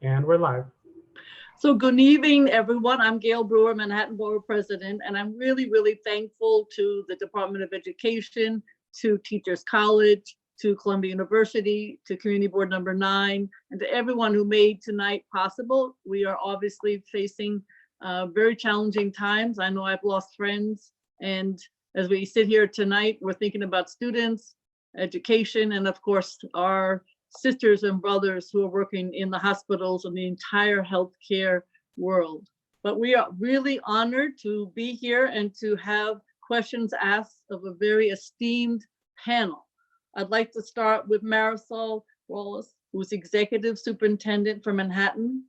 And we're live. So good evening, everyone. I'm Gale Brewer, Manhattan Borough President, and I'm really, really thankful to the Department of Education, to Teachers College, to Columbia University, to Community Board Number 9, and to everyone who made tonight possible. We are obviously facing very challenging times. I know I've lost friends, and as we sit here tonight, we're thinking about students, education, and of course, our sisters and brothers who are working in the hospitals and the entire healthcare world. But we are really honored to be here and to have questions asked of a very esteemed panel. I'd like to start with Marisol Rosales, who's Executive Superintendent for Manhattan.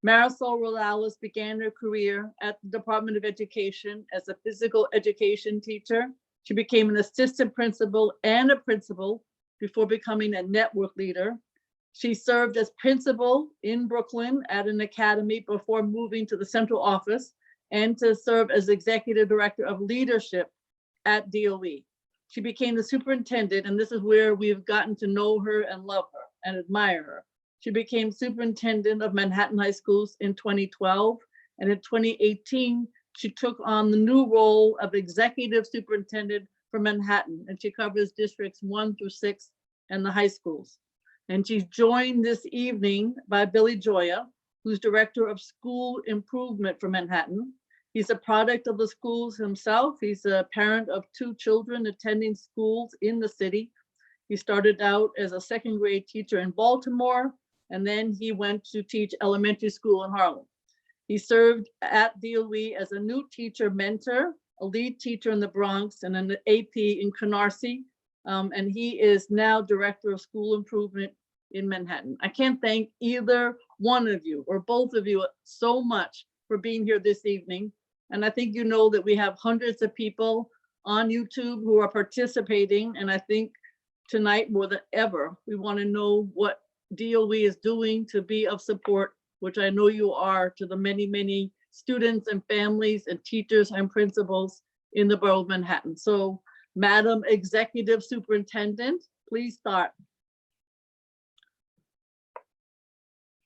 Marisol Rosales began her career at the Department of Education as a physical education teacher. She became an assistant principal and a principal before becoming a network leader. She served as principal in Brooklyn at an academy before moving to the central office and to serve as executive director of leadership at DOE. She became the superintendent, and this is where we've gotten to know her and love her and admire her. She became superintendent of Manhattan High Schools in 2012, and in 2018, she took on the new role of executive superintendent for Manhattan, and she covers districts 1 through 6 and the high schools. And she's joined this evening by Billy Joya, who's director of school improvement for Manhattan. He's a product of the schools himself. He's a parent of 2 children attending schools in the city. He started out as a second grade teacher in Baltimore, and then he went to teach elementary school in Harlem. He served at DOE as a new teacher mentor, a lead teacher in the Bronx, and an AP in Canarsie. And he is now director of school improvement in Manhattan. I can't thank either one of you or both of you so much for being here this evening. And I think you know that we have hundreds of people on YouTube who are participating. And I think tonight more than ever, we want to know what DOE is doing to be of support, which I know you are, to the many, many students and families and teachers and principals in the borough of Manhattan. So, Madam Executive Superintendent, please start.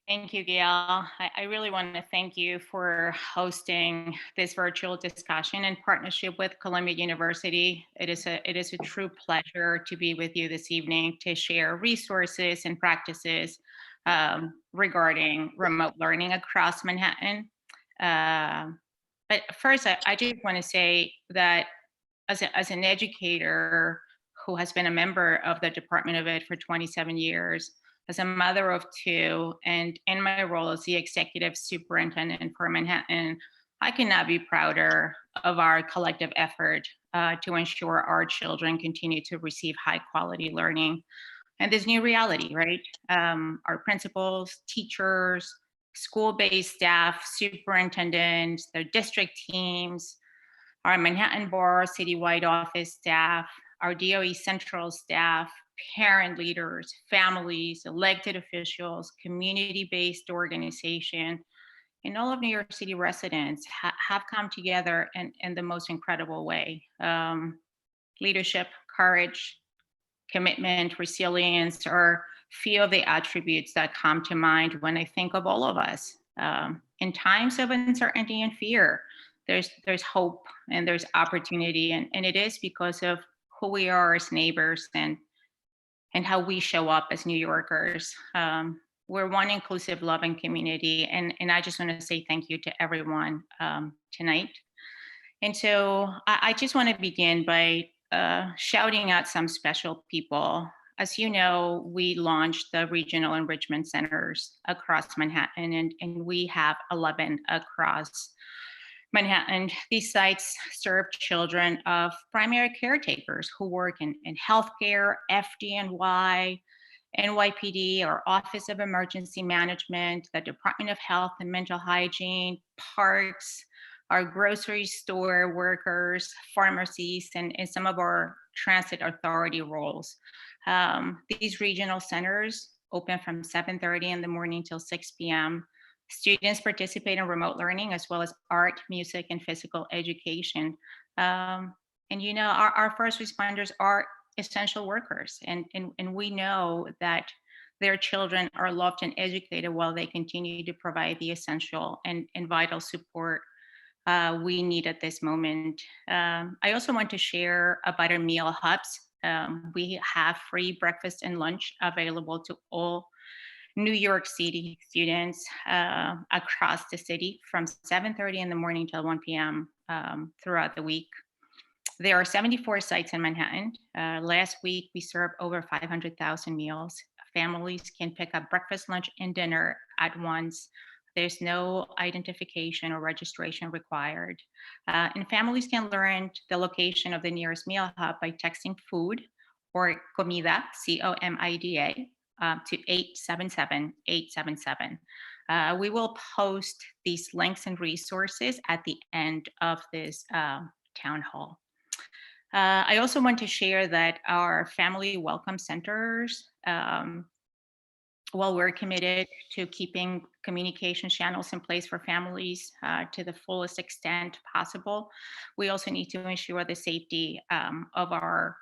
Thank you, Gail. I really want to thank you for hosting this virtual discussion in partnership with Columbia University. It is a true pleasure to be with you this evening to share resources and practices regarding remote learning across Manhattan. But first, I just want to say that as an educator who has been a member of the Department of Ed for 27 years, as a mother of 2, and in my role as the executive superintendent for Manhattan, I cannot be prouder of our collective effort to ensure our children continue to receive high quality learning. And this new reality, right? Our principals, teachers, school-based staff, superintendents, their district teams, our Manhattan Borough citywide office staff, our DOE central staff, parent leaders, families, elected officials, community-based organization, and all of New York City residents have come together in the most incredible way. Leadership, courage, commitment, resilience are few of the attributes that come to mind when I think of all of us. In times of uncertainty and fear, there's hope and there's opportunity, and it is because of who we are as neighbors and how we show up as New Yorkers. We're one inclusive, loving community, and I just want to say thank you to everyone tonight. And so I just want to begin by shouting out some special people. As you know, we launched the regional enrichment centers across Manhattan, and we have 11 across Manhattan. These sites serve children of primary caretakers who work in healthcare, FDNY, NYPD, our Office of Emergency Management, the Department of Health and Mental Hygiene, parks, our grocery store workers, pharmacies, and some of our transit authority roles. These regional centers open from 7:30 in the morning till 6 p.m. Students participate in remote learning as well as art, music, and physical education. And you know, our first responders are essential workers, and we know that their children are loved and educated while they continue to provide the essential and vital support we need at this moment. I also want to share about our meal hubs. We have free breakfast and lunch available to all New York City students across the city from 7:30 in the morning till 1 p.m. Throughout the week. There are 74 sites in Manhattan. Last week, we served over 500,000 meals. Families can pick up breakfast, lunch, and dinner at once. There's no identification or registration required. And families can learn the location of the nearest meal hub by texting food or comida, COMIDA, to 877-877. We will post these links and resources at the end of this town hall. I also want to share that our family welcome centers, we're committed to keeping communication channels in place for families to the fullest extent possible. We also need to ensure the safety of our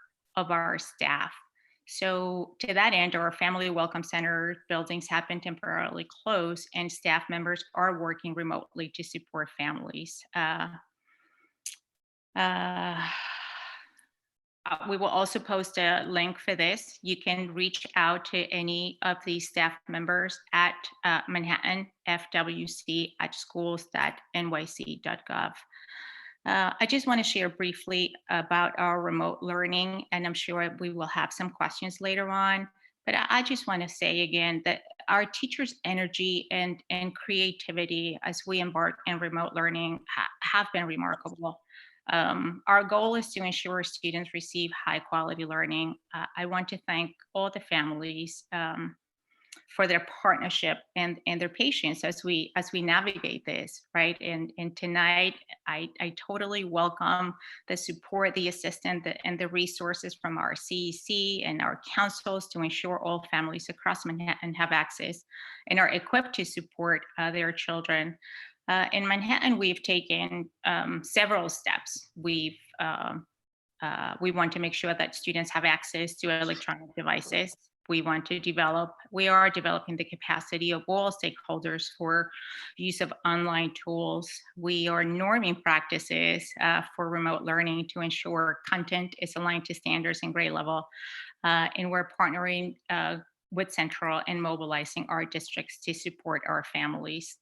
staff. So to that end, our family welcome center buildings have been temporarily closed, and staff members are working remotely to support families. We will also post a link for this. You can reach out to any of these staff members at Manhattan FWC at schools.nyc.gov. I just want to share briefly about our remote learning, and I'm sure we will have some questions later on. But I just want to say again that our teachers' energy and creativity as we embark on remote learning have been remarkable. Our goal is to ensure students receive high quality learning. I want to thank all the families for their partnership and their patience as we navigate this, right? And tonight, I totally welcome the support, the assistance, and the resources from our CEC and our councils to ensure all families across Manhattan have access and are equipped to support their children. In Manhattan, we've taken several steps. We want to make sure that students have access to electronic devices. We are developing the capacity of all stakeholders for use of online tools. We are norming practices for remote learning to ensure content is aligned to standards and grade level. And we're partnering with Central and mobilizing our districts to support our families.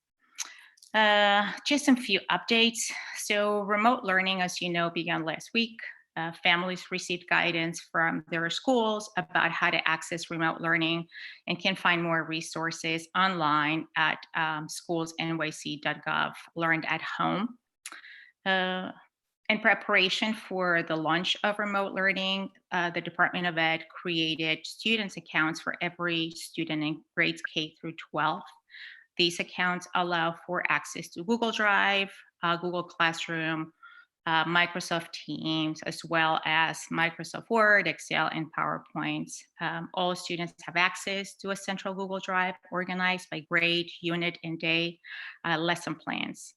Just some few updates. So remote learning, as you know, began last week. Families received guidance from their schools about how to access remote learning and can find more resources online at schools.nyc.gov, learned at home. In preparation for the launch of remote learning, the Department of Ed created students accounts for every student in grades K through 12. These accounts allow for access to Google Drive, Google Classroom, Microsoft Teams, as well as Microsoft Word, Excel, and PowerPoint. All students have access to a central Google Drive organized by grade, unit, and day lesson plans.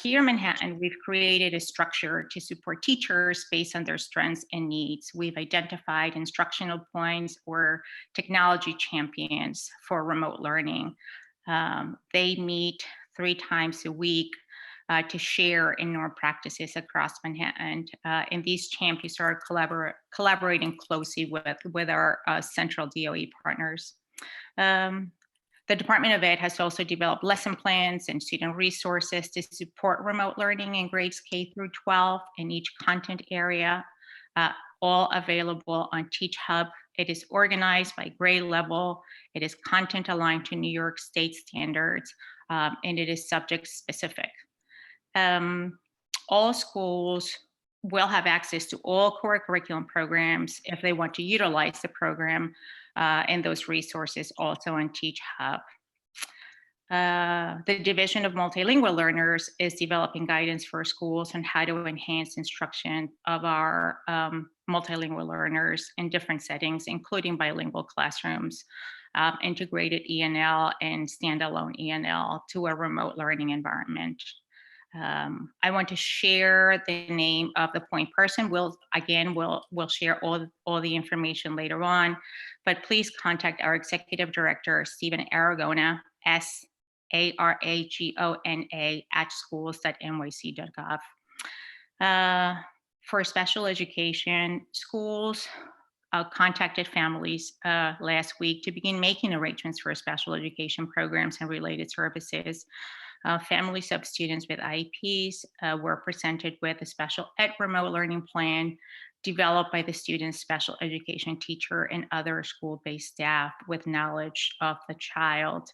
Here in Manhattan, we've created a structure to support teachers based on their strengths and needs. We've identified instructional points or technology champions for remote learning. They meet 3 times a week to share in norm practices across Manhattan. And these champions are collaborating closely with our central DOE partners. The Department of Ed has also developed lesson plans and student resources to support remote learning in grades K through 12 in each content area, all available on Teach Hub. It is organized by grade level. It is content aligned to New York State standards, and it is subject specific. All schools will have access to all core curriculum programs if they want to utilize the program and those resources also on Teach Hub. The Division of Multilingual Learners is developing guidance for schools on how to enhance instruction of our multilingual learners in different settings, including bilingual classrooms, integrated ENL and standalone ENL to a remote learning environment. I want to share the name of the point person. We'll share all the information later on, but please contact our executive director, Stephen Aragona, SARAGONA @schools.nyc.gov. For special education, schools contacted families last week to begin making arrangements for special education programs and related services. Families of students with IEPs were presented with a special ed remote learning plan developed by the student's special education teacher and other school-based staff with knowledge of the child.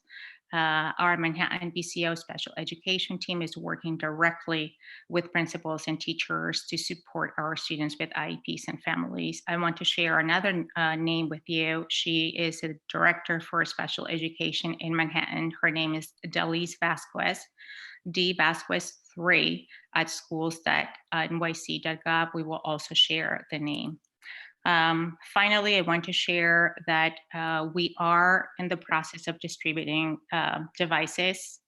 Our Manhattan BCO special education team is working directly with principals and teachers to support our students with IEPs and families. I want to share another name with you. She is a director for special education in Manhattan. Her name is Delise Vasquez, D Vasquez 3 @schools.nyc.gov. We will also share the name. Finally, I want to share that we are in the process of distributing devices.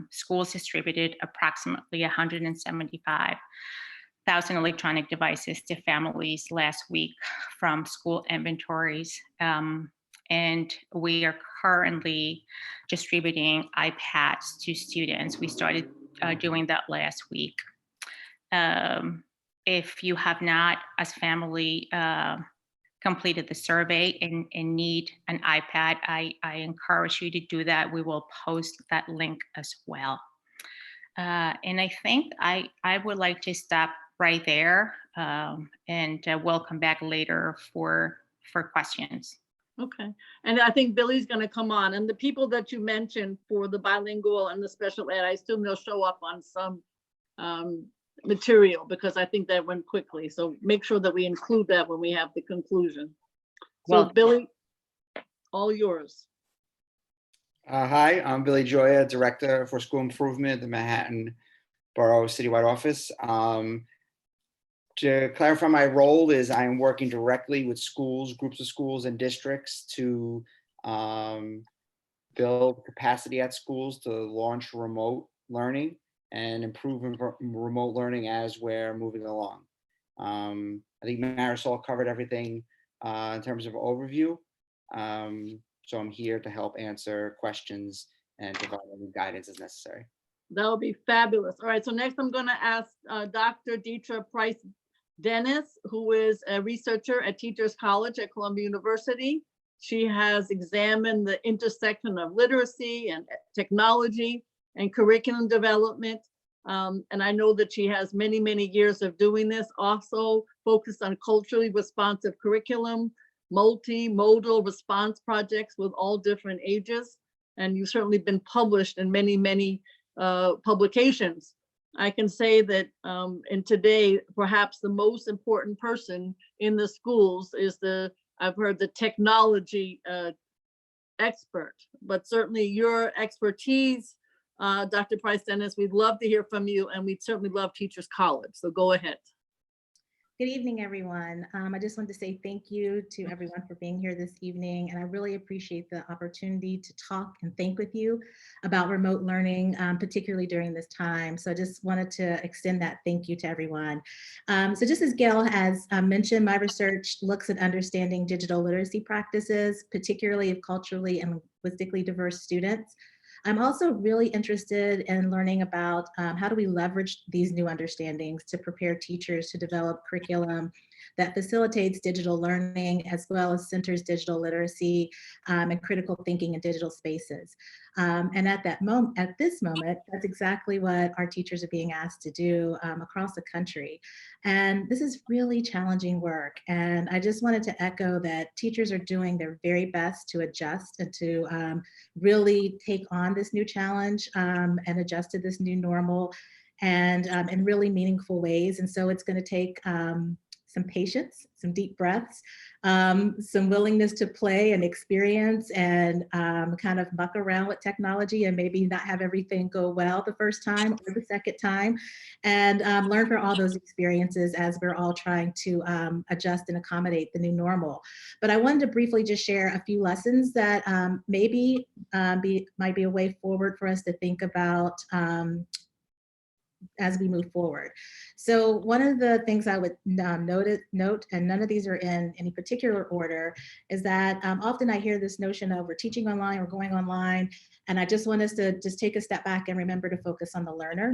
Schools distributed approximately 175,000 electronic devices to families last week from school inventories. And we are currently distributing iPads to students. We started doing that last week. If you have not, as family, completed the survey and need an iPad, I encourage you to do that. We will post that link as well. And I think I would like to stop right there, and we'll come back later for questions. Okay, and I think Billy's going to come on, and the people that you mentioned for the bilingual and the special ed, I assume they'll show up on some material, because I think that went quickly. So make sure that we include that when we have the conclusion. So well, Billy, all yours. Hi, I'm Billy Joya, Director for School Improvement at the Manhattan Borough Citywide Office. To clarify, my role is I am working directly with schools, groups of schools and districts to build capacity at schools to launch remote learning and improve remote learning as we're moving along. I think Marisol covered everything in terms of overview. So I'm here to help answer questions and provide any guidance as necessary. That would be fabulous. All right, so next I'm going to ask Dr. Detra Price-Dennis, who is a researcher at Teachers College at Columbia University. She has examined the intersection of literacy and technology and curriculum development. And I know that she has many, many years of doing this, also focused on culturally responsive curriculum, multimodal response projects with all different ages. And you've certainly been published in many, many publications. I can say that in today, perhaps the most important person in the schools is I've heard the technology expert, but certainly your expertise, Dr. Price-Dennis, we'd love to hear from you, and we'd certainly love Teachers College, so go ahead. Good evening, everyone. I just want to say thank you to everyone for being here this evening, and I really appreciate the opportunity to talk and think with you about remote learning, particularly during this time. So I just wanted to extend that thank you to everyone. So just as Gale has mentioned, my research looks at understanding digital literacy practices, particularly of culturally and linguistically diverse students. I'm also really interested in learning about how do we leverage these new understandings to prepare teachers to develop curriculum that facilitates digital learning as well as centers digital literacy and critical thinking in digital spaces. And at this moment, that's exactly what our teachers are being asked to do across the country. And this is really challenging work. And I just wanted to echo that teachers are doing their very best to adjust and to really take on this new challenge and adjust to this new normal and in really meaningful ways. And so it's going to take some patience, some deep breaths, some willingness to play and experience and kind of muck around with technology and maybe not have everything go well the first time or the second time, and learn from all those experiences as we're all trying to adjust and accommodate the new normal. But I wanted to briefly just share a few lessons that maybe might be a way forward for us to think about as we move forward. So one of the things I would note, and none of these are in any particular order, is that often I hear this notion of we're teaching online, we're going online, and I just want us to just take a step back and remember to focus on the learner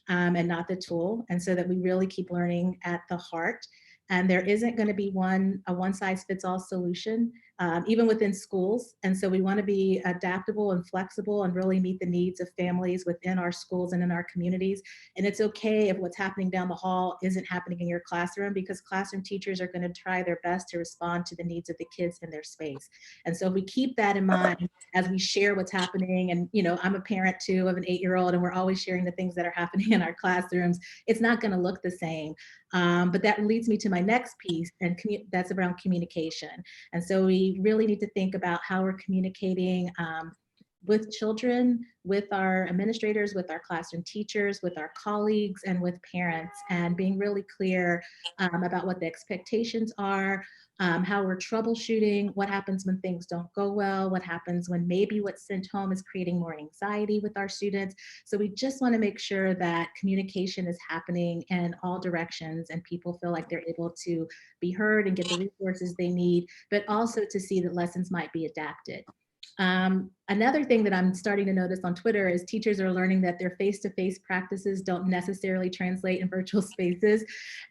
and not the tool, and so that we really keep learning at the heart. And there isn't going to be a one-size-fits-all solution, even within schools. And so we want to be adaptable and flexible and really meet the needs of families within our schools and in our communities. And it's okay if what's happening down the hall isn't happening in your classroom, because classroom teachers are going to try their best to respond to the needs of the kids in their space. And so if we keep that in mind as we share what's happening, and I'm a parent too of an 8-year-old, and we're always sharing the things that are happening in our classrooms, it's not going to look the same. But that leads me to my next piece, and that's around communication. And so we really need to think about how we're communicating with children, with our administrators, with our classroom teachers, with our colleagues, and with parents, and being really clear about what the expectations are, how we're troubleshooting, what happens when things don't go well, what happens when maybe what's sent home is creating more anxiety with our students. So we just want to make sure that communication is happening in all directions and people feel like they're able to be heard and get the resources they need, but also to see that lessons might be adapted. Another thing that I'm starting to notice on Twitter is teachers are learning that their face-to-face practices don't necessarily translate in virtual spaces.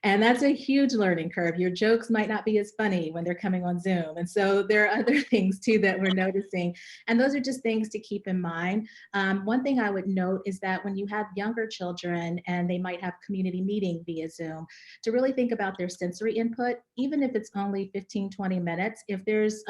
And that's a huge learning curve. Your jokes might not be as funny when they're coming on Zoom. And so there are other things too that we're noticing. And those are just things to keep in mind. One thing I would note is that when you have younger children and they might have community meeting via Zoom, to really think about their sensory input, even if it's only 15, 20 minutes, if there's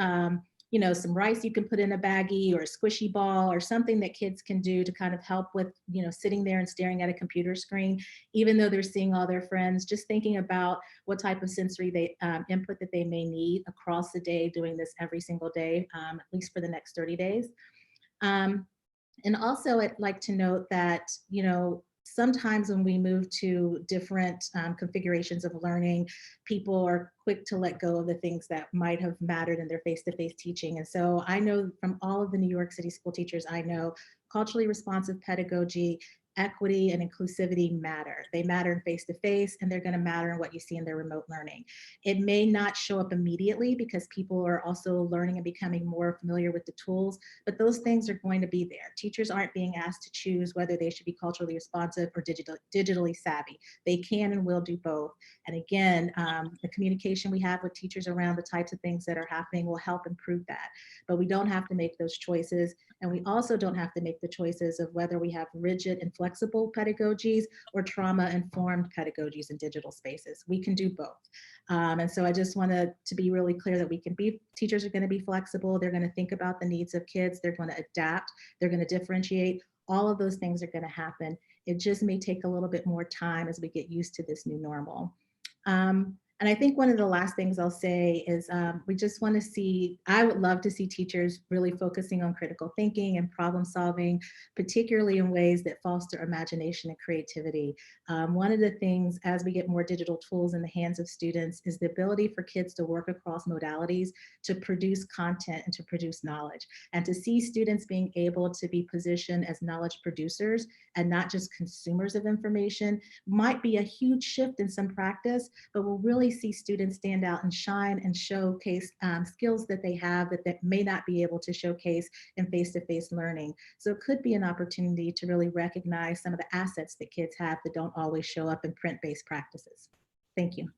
some rice you can put in a baggie, or a squishy ball, or something that kids can do to kind of help with, sitting there and staring at a computer screen, even though they're seeing all their friends, just thinking about what type of sensory input that they may need across the day, doing this every single day, at least for the next 30 days. And also I'd like to note that, sometimes when we move to different configurations of learning, people are quick to let go of the things that might have mattered in their face-to-face teaching. And so I know from all of the New York City school teachers I know, culturally responsive pedagogy, equity, and inclusivity matter. They matter in face-to-face, and they're going to matter in what you see in their remote learning. It may not show up immediately because people are also learning and becoming more familiar with the tools, but those things are going to be there. Teachers aren't being asked to choose whether they should be culturally responsive or digitally savvy. They can and will do both. And again, the communication we have with teachers around the types of things that are happening will help improve that. But we don't have to make those choices. And we also don't have to make the choices of whether we have rigid and flexible pedagogies or trauma-informed pedagogies in digital spaces. We can do both. And so I just wanted to be really clear that teachers are going to be flexible. They're going to think about the needs of kids. They're going to adapt. They're going to differentiate. All of those things are going to happen. It just may take a little bit more time as we get used to this new normal. And I think one of the last things I'll say is we just want to see, I would love to see teachers really focusing on critical thinking and problem solving, particularly in ways that foster imagination and creativity. One of the things as we get more digital tools in the hands of students is the ability for kids to work across modalities to produce content and to produce knowledge, and to see students being able to be positioned as knowledge producers and not just consumers of information might be a huge shift in some practice, but we'll really see students stand out and shine and showcase skills that they have that may not be able to showcase in face-to-face learning. So it could be an opportunity to really recognize some of the assets that kids have that don't always show up in print-based practices. Thank you.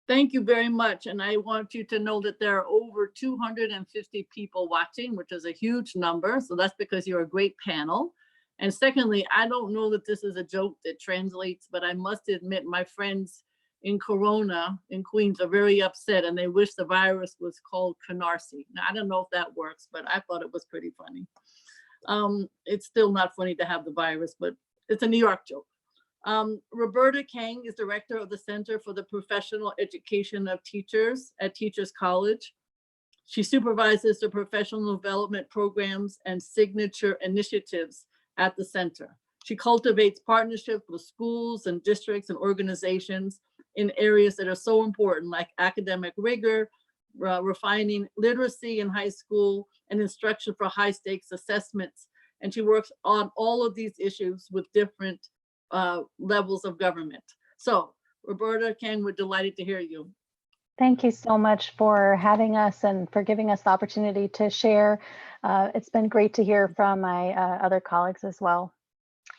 Thank you very much. And I want you to know that there are over 250 people watching, which is a huge number. So that's because you're a great panel. And secondly, I don't know that this is a joke that translates, but I must admit my friends in Corona in Queens are very upset, and they wish the virus was called Canarsie. Now, I don't know if that works, but I thought it was pretty funny. It's still not funny to have the virus, but it's a New York joke. Roberta Kang is director of the Center for the Professional Education of Teachers at Teachers College. She supervises the professional development programs and signature initiatives at the center. She cultivates partnerships with schools and districts and organizations in areas that are so important, like academic rigor, refining literacy in high school, and instruction for high stakes assessments. And she works on all of these issues with different levels of government. So Roberta, Kang, we're delighted to hear you. Thank you so much for having us and for giving us the opportunity to share. It's been great to hear from my other colleagues as well.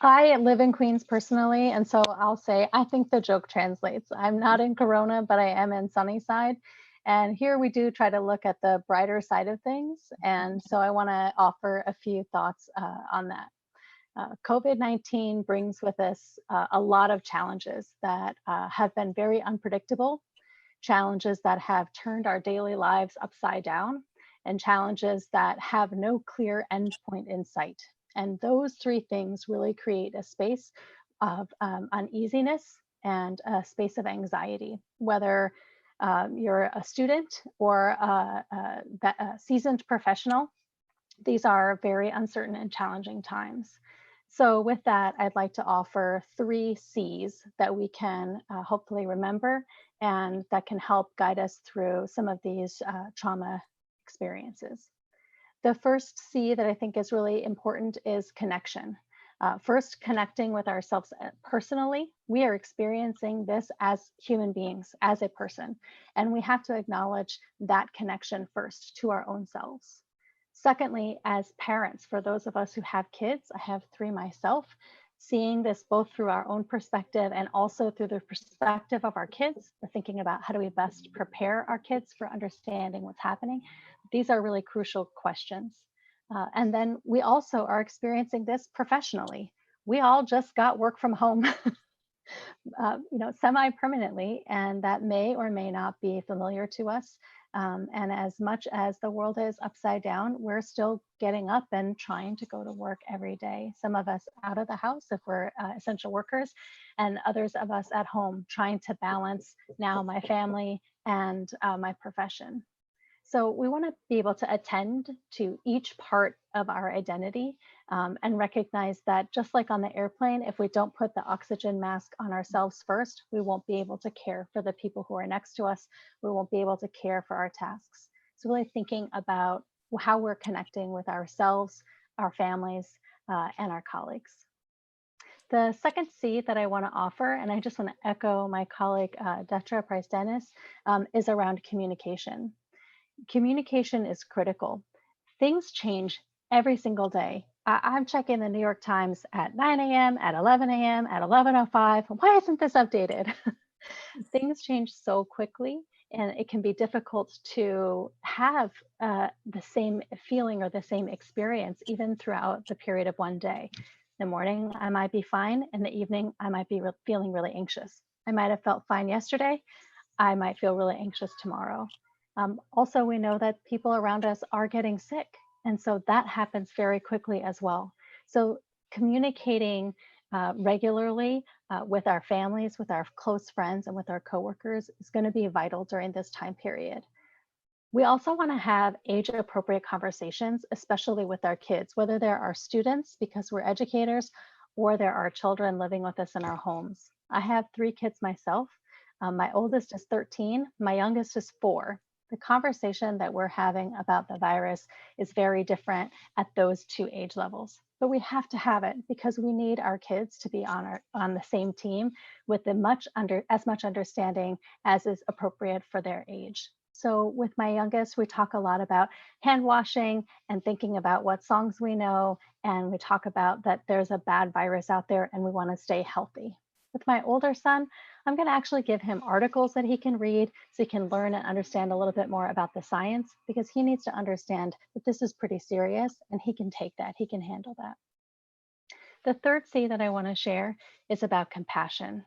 I live in Queens personally, and so I'll say I think the joke translates. I'm not in Corona, but I am in Sunnyside. And here we do try to look at the brighter side of things. And so I want to offer a few thoughts on that. COVID-19 brings with us a lot of challenges that have been very unpredictable, challenges that have turned our daily lives upside down, and challenges that have no clear endpoint in sight. And those three things really create a space of uneasiness and a space of anxiety, whether you're a student or a seasoned professional. These are very uncertain and challenging times. So with that, I'd like to offer 3 C's that we can hopefully remember and that can help guide us through some of these trauma experiences. The first C that I think is really important is connection. First, connecting with ourselves personally. We are experiencing this as human beings, as a person, and we have to acknowledge that connection first to our own selves. Secondly, as parents, for those of us who have kids, I have 3 myself, seeing this both through our own perspective and also through the perspective of our kids. We're thinking about how do we best prepare our kids for understanding what's happening. These are really crucial questions. And then we also are experiencing this professionally. We all just got work from home, semi-permanently, and that may or may not be familiar to us. And as much as the world is upside down, we're still getting up and trying to go to work every day. Some of us out of the house if we're essential workers, and others of us at home trying to balance now my family and my profession. So we want to be able to attend to each part of our identity and recognize that just like on the airplane, if we don't put the oxygen mask on ourselves first, we won't be able to care for the people who are next to us. We won't be able to care for our tasks. So really thinking about how we're connecting with ourselves, our families, and our colleagues. The second C that I want to offer, and I just want to echo my colleague Detra Price-Dennis, is around communication. Communication is critical. Things change every single day. I'm checking the New York Times at 9 a.m., at 11 a.m., at 11:05. Why isn't this updated? Things change so quickly, and it can be difficult to have the same feeling or the same experience even throughout the period of one day. In the morning, I might be fine. In the evening, I might be feeling really anxious. I might have felt fine yesterday. I might feel really anxious tomorrow. Also, we know that people around us are getting sick. And so that happens very quickly as well. So communicating regularly with our families, with our close friends, and with our coworkers is going to be vital during this time period. We also want to have age-appropriate conversations, especially with our kids, whether they're our students because we're educators, or there are children living with us in our homes. I have 3 kids myself. My oldest is 13, my youngest is 4. The conversation that we're having about the virus is very different at those 2 age levels, but we have to have it because we need our kids to be on the same team with as much understanding as is appropriate for their age. So with my youngest, we talk a lot about hand washing and thinking about what songs we know, and we talk about that there's a bad virus out there and we want to stay healthy. With my older son, I'm going to actually give him articles that he can read so he can learn and understand a little bit more about the science, because he needs to understand that this is pretty serious and he can take that, he can handle that. The third C that I want to share is about compassion.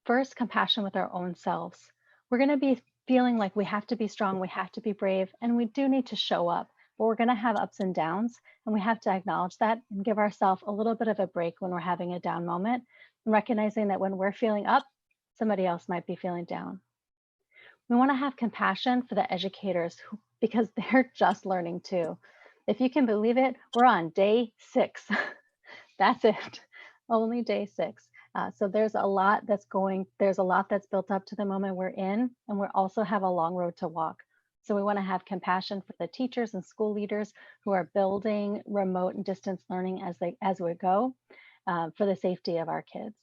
First, compassion with our own selves. We're going to be feeling like we have to be strong, we have to be brave, and we do need to show up, but we're going to have ups and downs, and we have to acknowledge that and give ourselves a little bit of a break when we're having a down moment, and recognizing that when we're feeling up, somebody else might be feeling down. We want to have compassion for the educators because they're just learning too. If you can believe it, we're on day 6. That's it, only day 6. So there's a lot that's built up to the moment we're in, and we also have a long road to walk. So we want to have compassion for the teachers and school leaders who are building remote and distance learning as we go. for the safety of our kids.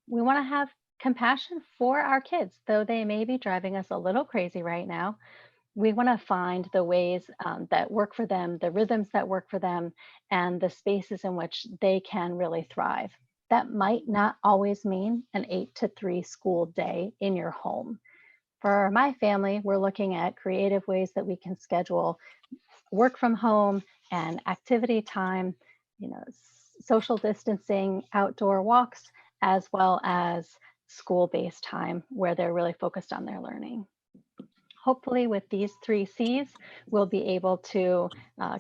We want to have compassion for our kids, though they may be driving us a little crazy right now. We want to find the ways that work for them, the rhythms that work for them, and the spaces in which they can really thrive. That might not always mean an 8 to 3 school day in your home. For my family, we're looking at creative ways that we can schedule work from home and activity time, social distancing, outdoor walks, as well as school-based time where they're really focused on their learning. Hopefully with these 3 C's, we'll be able to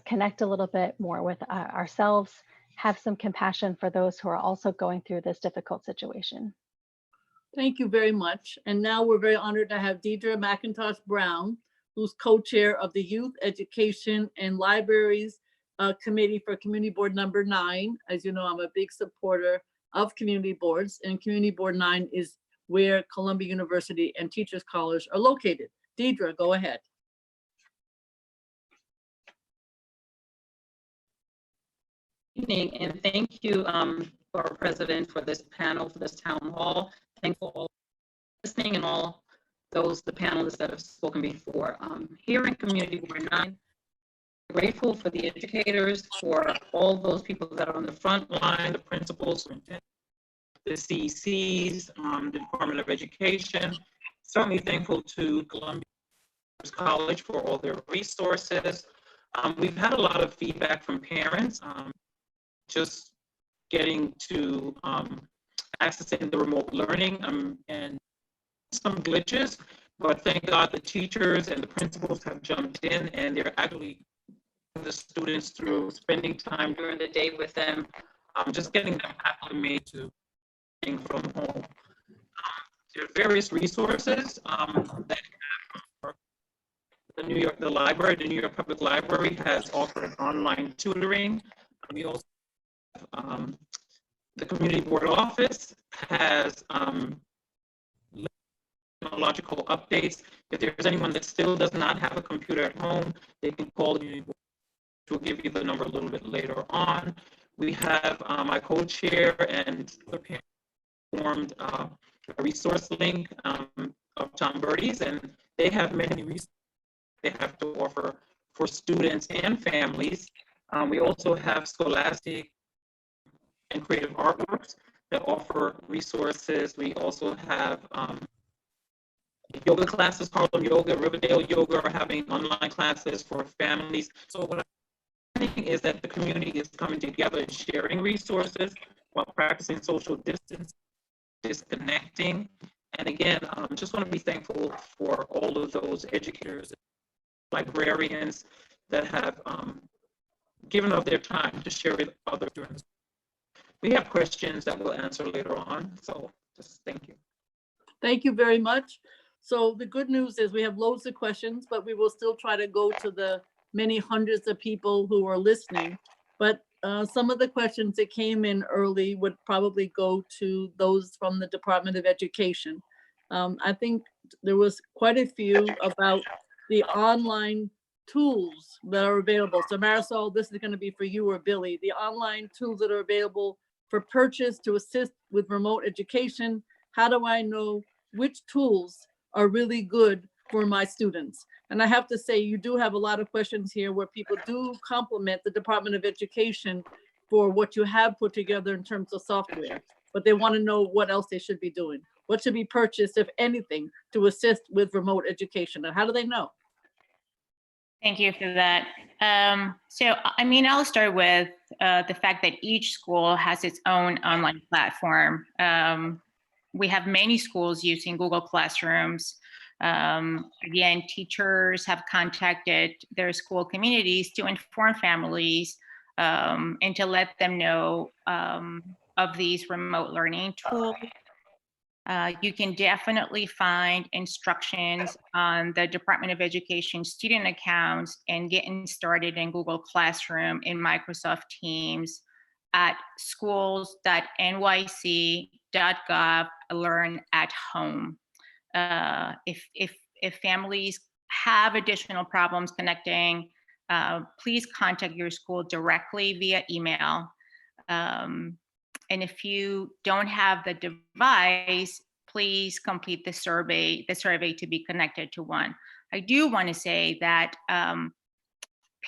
connect a little bit more with ourselves, have some compassion for those who are also going through this difficult situation. Thank you very much. And now we're very honored to have Deirdre McIntosh-Brown, who's co-chair of the Youth Education and Libraries Committee for Community Board number 9. As you know, I'm a big supporter of community boards, and Community Board 9 is where Columbia University and Teachers College are located. Deirdre, go ahead. Evening, and thank you, Borough President, for this panel, for this town hall. Thankful for all listening and all those, the panelists that have spoken before. Here in Community Board 9, grateful for the educators, for all those people that are on the front line, the principals, the CECs, the Department of Education. Certainly thankful to Columbia College for all their resources. We've had a lot of feedback from parents, just getting to accessing the remote learning and some glitches, but thank God the teachers and the principals have jumped in and they're actually the students through spending time during the day with them, just getting them acclimated to being from home. There are various resources that the New York Public Library has offered online tutoring. We also have, the Community Board Office has technological updates. If there's anyone that still does not have a computer at home, they can call the Community Board, which will give you the number a little bit later on. We have my co-chair and other parents formed a resource link of Tom Birdie's, and they have many resources they have to offer for students and families. We also have Scholastic and Creative Artworks that offer resources. We also have yoga classes, Harlem Yoga, Riverdale Yoga are having online classes for families. So what I'm saying is that the community is coming together and sharing resources while practicing social distance, disconnecting. And again, just want to be thankful for all of those educators, librarians that have given up their time to share with others. We have questions that we'll answer later on, so just thank you. Thank you very much. So the good news is we have loads of questions, but we will still try to go to the many hundreds of people who are listening. But some of the questions that came in early would probably go to those from the Department of Education. I think there was quite a few about the online tools that are available. So Marisol, this is going to be for you or Billy. The online tools that are available for purchase to assist with remote education. How do I know which tools are really good for my students? And I have to say, you do have a lot of questions here where people do compliment the Department of Education for what you have put together in terms of software, but they want to know what else they should be doing. What should be purchased, if anything, to assist with remote education? And how do they know? Thank you for that. So, I mean, I'll start with the fact that each school has its own online platform. We have many schools using Google Classrooms. Again, teachers have contacted their school communities to inform families and to let them know of these remote learning tools. You can definitely find instructions on the Department of Education student accounts and getting started in Google Classroom in Microsoft Teams at schools.nyc.gov/learn-at-home. If families have additional problems connecting, please contact your school directly via email. And if you don't have the device, please complete the survey to be connected to one. I do want to say that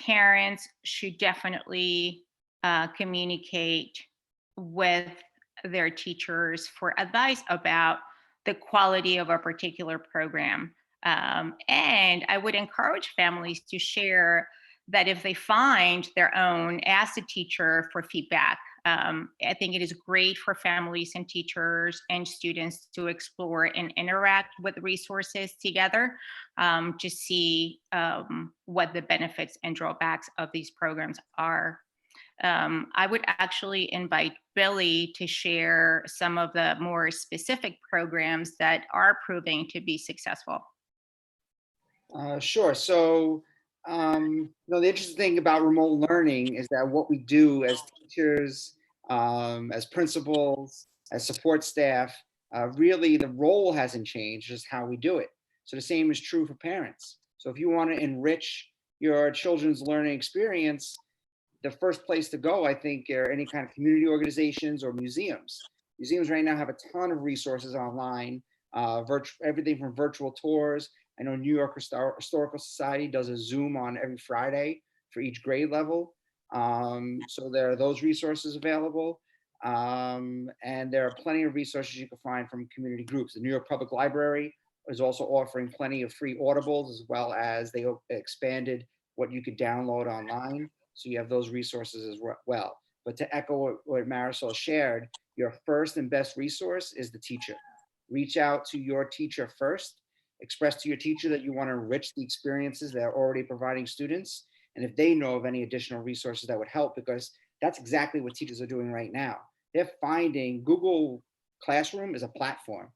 parents should definitely communicate with their teachers for advice about the quality of a particular program. And I would encourage families to share that if they find their own, ask the teacher for feedback. I think it is great for families and teachers and students to explore and interact with resources together to see what the benefits and drawbacks of these programs are. I would actually invite Billy to share some of the more specific programs that are proving to be successful. Sure. So, the interesting thing about remote learning is that what we do as teachers, as principals, as support staff, really the role hasn't changed, just how we do it. So the same is true for parents. So if you want to enrich your children's learning experience, the first place to go, I think, are any kind of community organizations or museums. Museums right now have a ton of resources online, everything from virtual tours. I know New York Historical Society does a Zoom on every Friday for each grade level. So there are those resources available. And there are plenty of resources you can find from community groups. The New York Public Library is also offering plenty of free audibles, as well as they expanded what you could download online. So you have those resources as well. But to echo what Marisol shared, your first and best resource is the teacher. Reach out to your teacher first. Express to your teacher that you want to enrich the experiences they're already providing students. And if they know of any additional resources that would help, because that's exactly what teachers are doing right now. They're finding Google Classroom is a platform.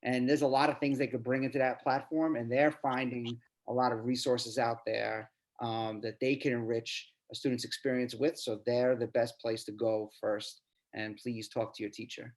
And there's a lot of things they could bring into that platform. And they're finding a lot of resources out there that they can enrich a student's experience with. So they're the best place to go first. And please talk to your teacher.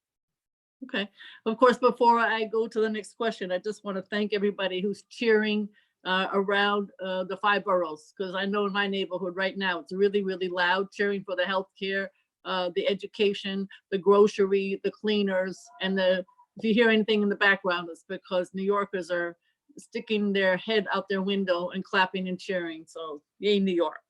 Okay. Of course, before I go to the next question, I just want to thank everybody who's cheering around the 5 boroughs, because I know in my neighborhood right now, it's really, really loud, cheering for the healthcare, the education, the grocery, the cleaners, and if you hear anything in the background, it's because New Yorkers are sticking their head out their window and clapping and cheering. So yay, New York.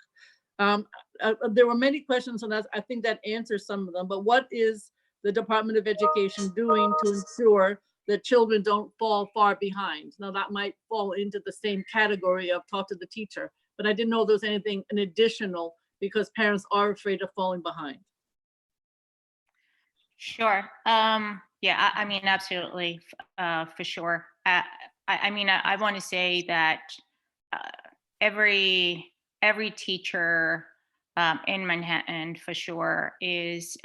There were many questions on that. I think that answers some of them, but what is the Department of Education doing to ensure that children don't fall far behind? Now that might fall into the same category of talk to the teacher, but I didn't know there was anything an additional, because parents are afraid of falling behind. Sure. Yeah, I mean, absolutely, for sure. I mean, I want to say that every teacher in Manhattan, for sure, is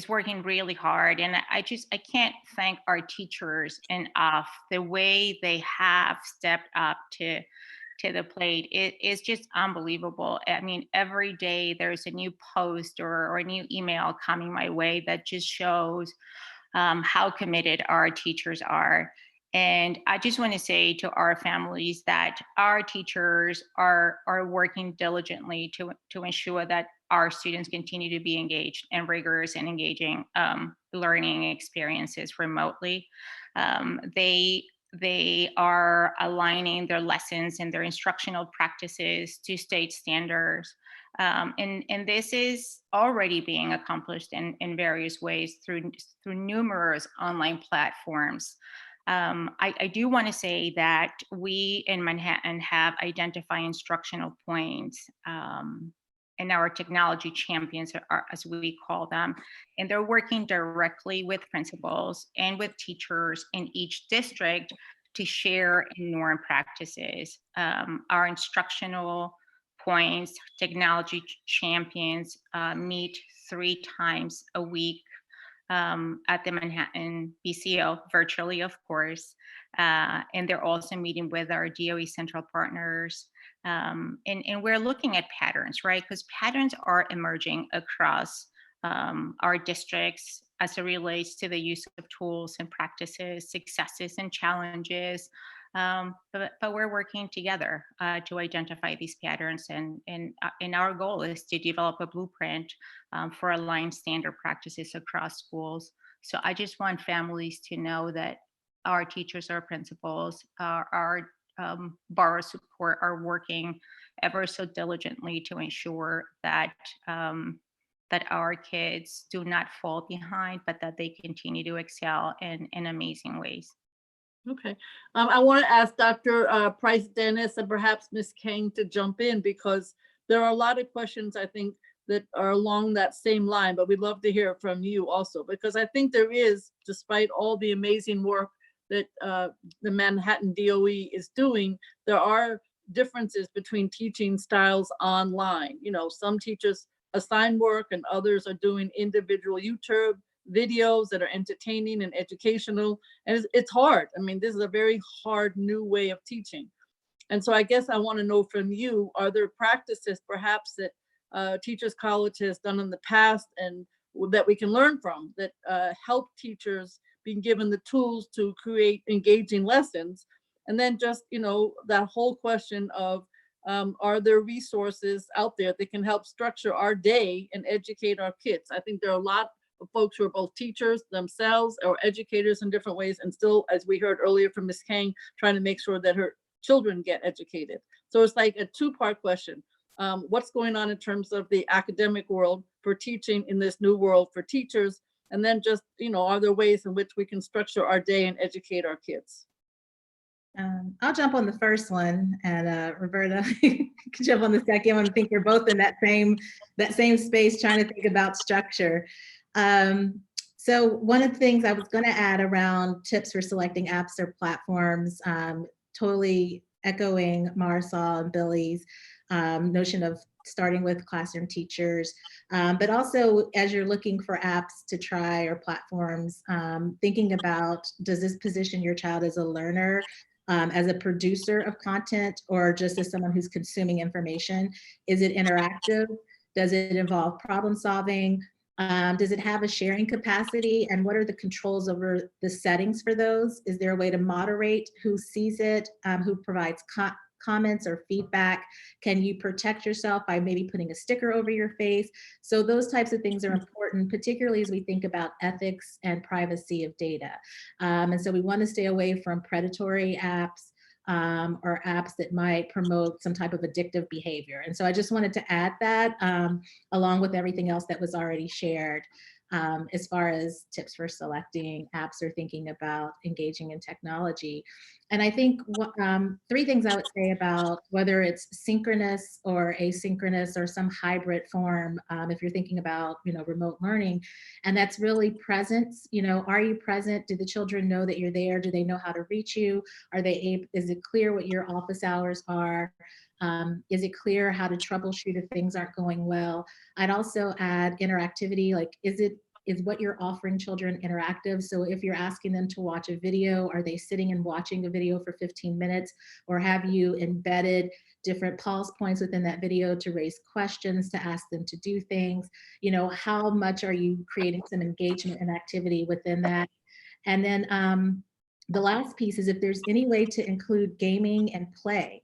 working really hard, and I can't thank our teachers enough. The way they have stepped up to the plate, it is just unbelievable. I mean, every day there's a new post or a new email coming my way that just shows how committed our teachers are. And I just want to say to our families that our teachers are working diligently to ensure that our students continue to be engaged in rigorous and engaging learning experiences remotely. They are aligning their lessons and their instructional practices to state standards. And this is already being accomplished in various ways through numerous online platforms. I do want to say that we in Manhattan have identified instructional points, and our technology champions, as we call them, and they're working directly with principals and with teachers in each district to share and norm practices. Our instructional points, technology champions meet 3 times a week at the Manhattan BCO, virtually, of course. And they're also meeting with our DOE central partners. And we're looking at patterns, right? Because patterns are emerging across our districts as it relates to the use of tools and practices, successes and challenges. But we're working together to identify these patterns, and our goal is to develop a blueprint for aligned standard practices across schools. So I just want families to know that our teachers, our principals, our Borough support are working ever so diligently to ensure that that our kids do not fall behind, but that they continue to excel in amazing ways. Okay. I want to ask Dr. Price Dennis and perhaps Ms. Kang to jump in, because there are a lot of questions I think that are along that same line, but we'd love to hear from you also, because I think there is, despite all the amazing work that the Manhattan DOE is doing, there are differences between teaching styles online. You know, some teachers assign work and others are doing individual YouTube videos that are entertaining and educational. And it's hard. I mean, this is a very hard new way of teaching. And so I guess I want to know from you, are there practices perhaps that Teachers College has done in the past and that we can learn from that help teachers being given the tools to create engaging lessons? And then just, you know, that whole question of, are there resources out there that can help structure our day and educate our kids? I think there are a lot of folks who are both teachers themselves or educators in different ways, and still, as we heard earlier from Ms. Kang, trying to make sure that her children get educated. So it's like a two-part question. What's going on in terms of the academic world for teaching in this new world for teachers? And then just, you know, are there ways in which we can structure our day and educate our kids? I'll jump on the first one, and Roberta can jump on the second one. I think you're both in that same space trying to think about structure. So one of the things I was going to add around tips for selecting apps or platforms, totally echoing Marisol and Billy's notion of starting with classroom teachers, but also as you're looking for apps to try or platforms, thinking about, does this position your child as a learner, as a producer of content, or just as someone who's consuming information? Is it interactive? Does it involve problem solving? Does it have a sharing capacity? And what are the controls over the settings for those? Is there a way to moderate who sees it, who provides comments or feedback? Can you protect yourself by maybe putting a sticker over your face? So those types of things are important, particularly as we think about ethics and privacy of data. And so we want to stay away from predatory apps or apps that might promote some type of addictive behavior. And so I just wanted to add that along with everything else that was already shared as far as tips for selecting apps or thinking about engaging in technology. And I think three things I would say about whether it's synchronous or asynchronous or some hybrid form, if you're thinking about, you know, remote learning, and that's really presence. You know, are you present? Do the children know that you're there? Do they know how to reach you? Are they able, is it clear what your office hours are? Is it clear how to troubleshoot if things aren't going well? I'd also add interactivity, like is what you're offering children interactive? So if you're asking them to watch a video, are they sitting and watching a video for 15 minutes? Or have you embedded different pulse points within that video to raise questions, to ask them to do things? You know, how much are you creating some engagement and activity within that? And then the last piece is if there's any way to include gaming and play.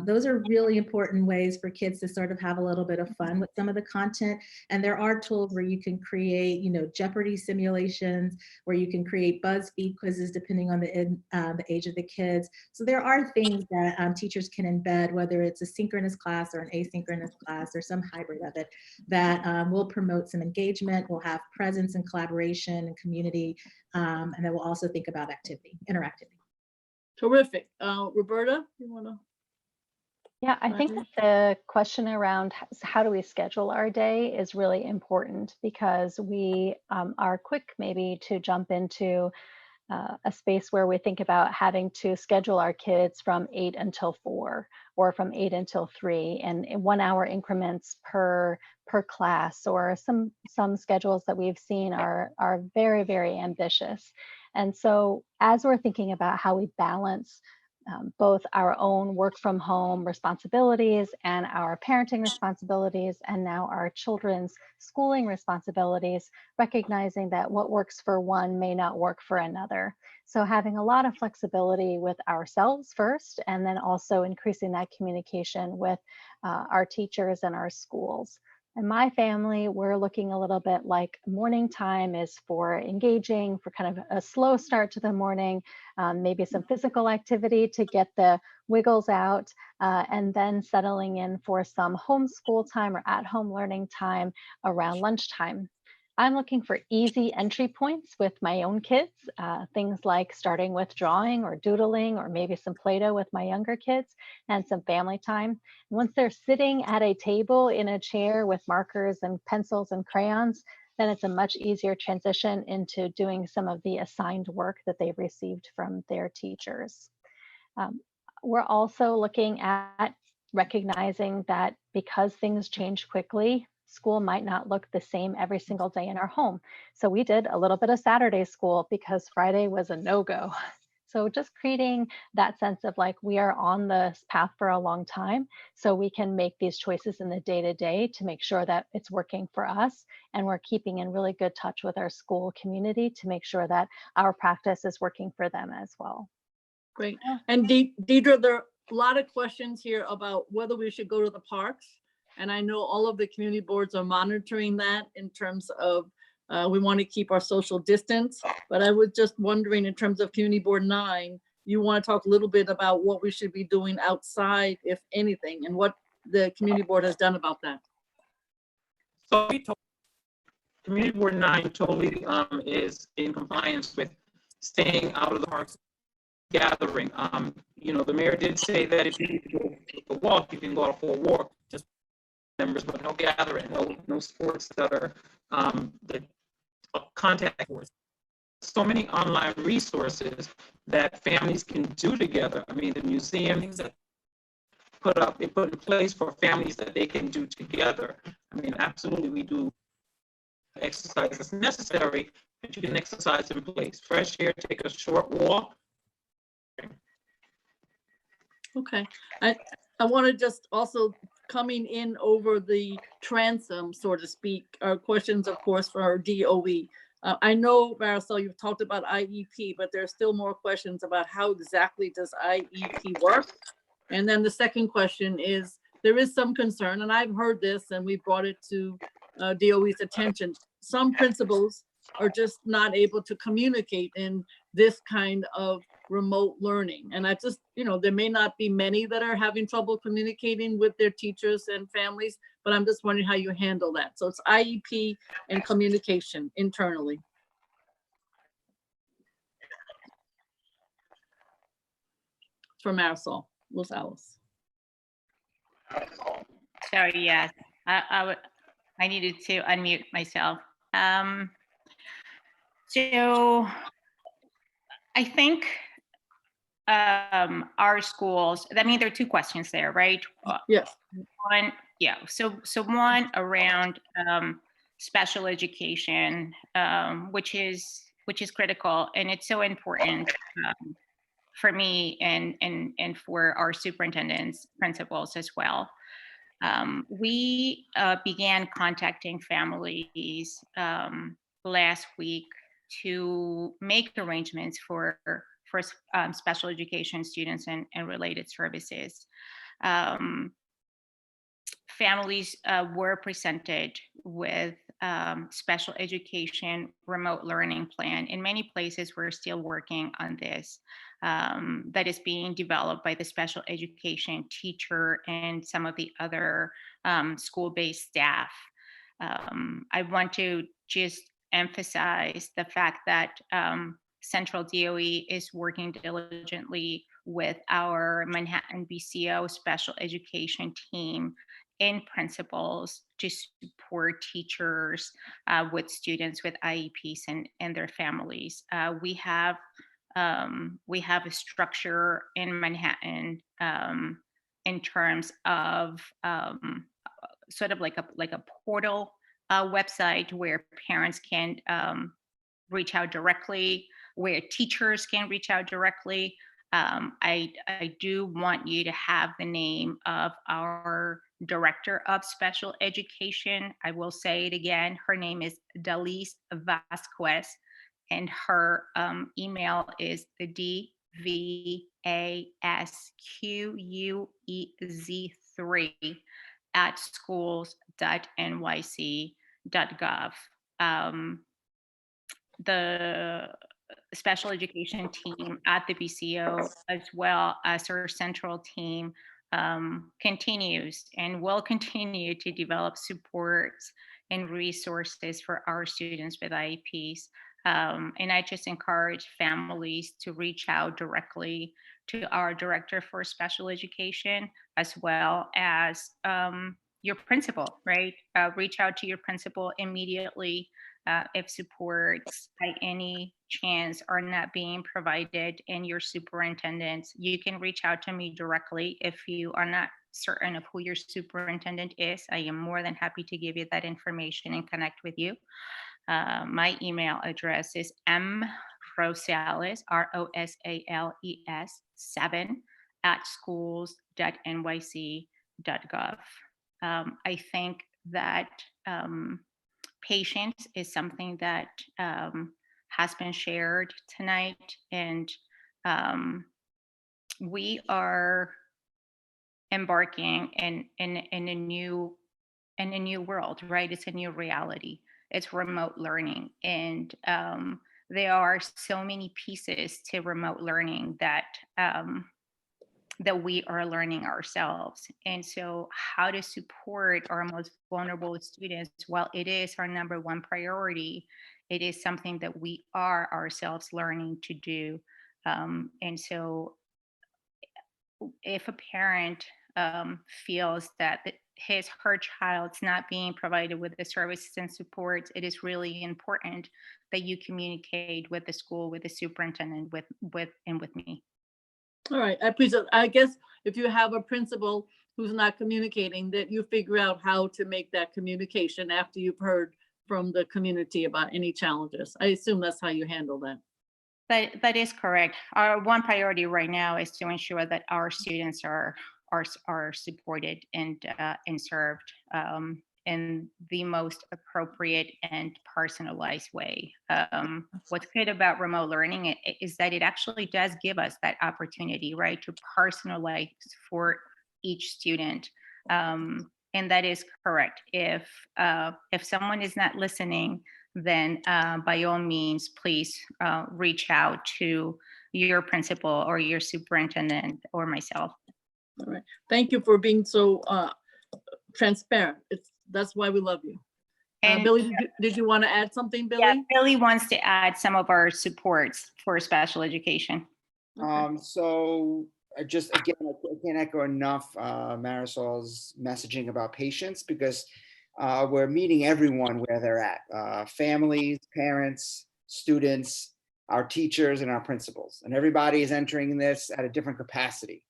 Those are really important ways for kids to sort of have a little bit of fun with some of the content. And there are tools where you can create, you know, Jeopardy simulations, where you can create BuzzFeed quizzes depending on the age of the kids. So there are things that teachers can embed, whether it's a synchronous class or an asynchronous class or some hybrid of it, that will promote some engagement, will have presence and collaboration and community, and then we'll also think about interactivity. Terrific. Roberta, you want to? Yeah, I think that the question around how do we schedule our day is really important, because we are quick maybe to jump into a space where we think about having to schedule our kids from 8 until 4 or from 8 until 3 and in 1 hour increments per class, or some schedules that we've seen are very, very ambitious. And so as we're thinking about how we balance both our own work from home responsibilities and our parenting responsibilities, and now our children's schooling responsibilities, recognizing that what works for one may not work for another. So having a lot of flexibility with ourselves first, and then also increasing that communication with our teachers and our schools. In my family, we're looking a little bit like morning time is for engaging, for kind of a slow start to the morning, maybe some physical activity to get the wiggles out, and then settling in for some homeschool time or at-home learning time around lunchtime. I'm looking for easy entry points with my own kids, things like starting with drawing or doodling, or maybe some Play-Doh with my younger kids, and some family time. Once they're sitting at a table in a chair with markers and pencils and crayons, then it's a much easier transition into doing some of the assigned work that they've received from their teachers. We're also looking at recognizing that because things change quickly, school might not look the same every single day in our home. So we did a little bit of Saturday school because Friday was a no-go. So just creating that sense of like, we are on this path for a long time, so we can make these choices in the day-to-day to make sure that it's working for us, and we're keeping in really good touch with our school community to make sure that our practice is working for them as well. Great. And Deidre, there are a lot of questions here about whether we should go to the parks. And I know all of the community boards are monitoring that in terms of we want to keep our social distance. But I was just wondering, in terms of Community Board 9, you want to talk a little bit about what we should be doing outside, if anything, and what the community board has done about that. So Community Board 9 totally is in compliance with staying out of the parks, gathering. You know, the mayor did say that if you need to go for a walk, you can go out for a walk, just members, but no gathering, no sports that are the contact sports. So many online resources that families can do together. I mean, the museum, things that put in place for families that they can do together. I mean, absolutely, we do exercise that's necessary, but you can exercise in place. Fresh air, take a short walk. Okay, I want to just also, coming in over the transom, so to speak, are questions, of course, for our DOE. I know, Marisol, you've talked about IEP, but there's still more questions about how exactly does IEP work? And then the second question is, there is some concern, and I've heard this, and we brought it to DOE's attention. Some principals are just not able to communicate in this kind of remote learning. And I just, you know, there may not be many that are having trouble communicating with their teachers and families, but I'm just wondering how you handle that. So it's IEP and communication internally. For Marisol Rosales. Sorry, yes, I needed to unmute myself. So I think our schools, I mean, there are two questions there, right? Yes. One, yeah, so one around special education, which is critical, and it's so important for me and for our superintendents, principals as well. We began contacting families last week to make arrangements for special education students and related services. Families were presented with special education remote learning plan. In many places, we're still working on this. That is being developed by the special education teacher and some of the other school-based staff. I want to just emphasize the fact that Central DOE is working diligently with our Manhattan BCO special education team and principals to support teachers with students with IEPs and their families. We have a structure in Manhattan in terms of sort of like a portal website where parents can reach out directly, where teachers can reach out directly. I do want you to have the name of our Director of Special Education. I will say it again. Her name is Dalise Vasquez, and her email is dvasquez3@schools.nyc.gov. The special education team at the BCO, as well as our central team, continues and will continue to develop supports and resources for our students with IEPs. And I just encourage families to reach out directly to our Director for Special Education, as well as your principal, right? Reach out to your principal immediately if supports by any chance are not being provided in your superintendent. You can reach out to me directly if you are not certain of who your superintendent is. I am more than happy to give you that information and connect with you. My email address is mrosales, Rosales 7@schools.nyc.gov. I think that patience is something that has been shared tonight, and we are embarking in a new world, right? It's a new reality. It's remote learning, and there are so many pieces to remote learning that that we are learning ourselves. And so how to support our most vulnerable students, while it is our number one priority, it is something that we are ourselves learning to do. And so if a parent feels that her child's not being provided with the services and supports, it is really important that you communicate with the school, with the superintendent, and with me. All right, I appreciate. I guess if you have a principal who's not communicating, that you figure out how to make that communication after you've heard from the community about any challenges. I assume that's how you handle that. That is correct. Our one priority right now is to ensure that our students are supported and served in the most appropriate and personalized way. What's good about remote learning is that it actually does give us that opportunity, right, to personalize for each student. And that is correct. If someone is not listening, then by all means, please reach out to your principal or your superintendent or myself. All right. Thank you for being so transparent. That's why we love you. And Billy, did you want to add something, Billy? Yeah, Billy wants to add some of our supports for special education. Okay. So just again, I can't echo enough Marisol's messaging about patience, because we're meeting everyone where they're at, families, parents, students, our teachers, and our principals. And everybody is entering this at a different capacity,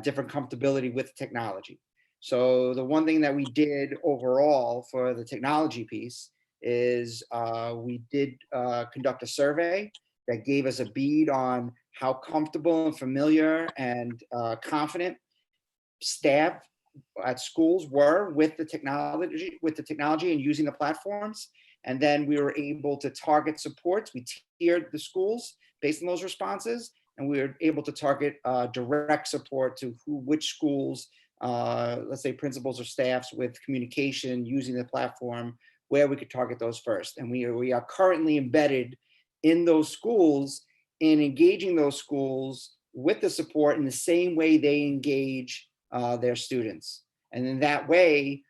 different comfortability with technology. So the one thing that we did overall for the technology piece is we did conduct a survey that gave us a bead on how comfortable and familiar and confident staff at schools were with the technology and using the platforms. And then we were able to target supports. We tiered the schools based on those responses, and we were able to target direct support to which schools, let's say principals or staffs with communication using the platform, where we could target those first. And we are currently embedded in those schools and engaging those schools with the support in the same way they engage their students. And in that way,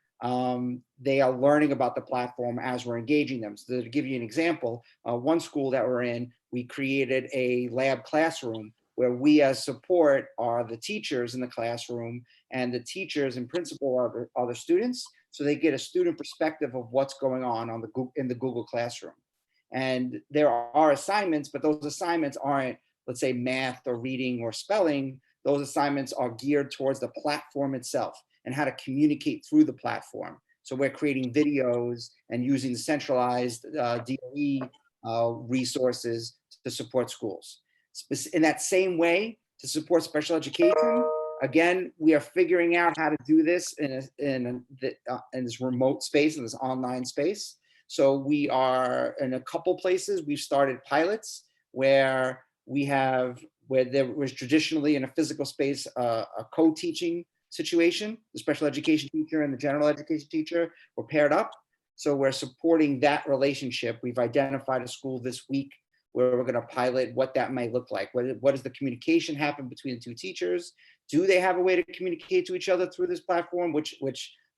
they are learning about the platform as we're engaging them. So to give you an example, one school that we're in, we created a lab classroom where we as support are the teachers in the classroom, and the teachers and principal are the students. So they get a student perspective of what's going on in the Google Classroom. And there are assignments, but those assignments aren't, let's say, math or reading or spelling. Those assignments are geared towards the platform itself and how to communicate through the platform. So we're creating videos and using centralized DOE resources to support schools. In that same way, to support special education. Again, we are figuring out how to do this in this remote space, in this online space. So we are in a couple places. We've started pilots where there was traditionally in a physical space a co-teaching situation. The special education teacher and the general education teacher were paired up. So we're supporting that relationship. We've identified a school this week where we're going to pilot what that might look like. What does the communication happen between the two teachers? Do they have a way to communicate to each other through this platform? Which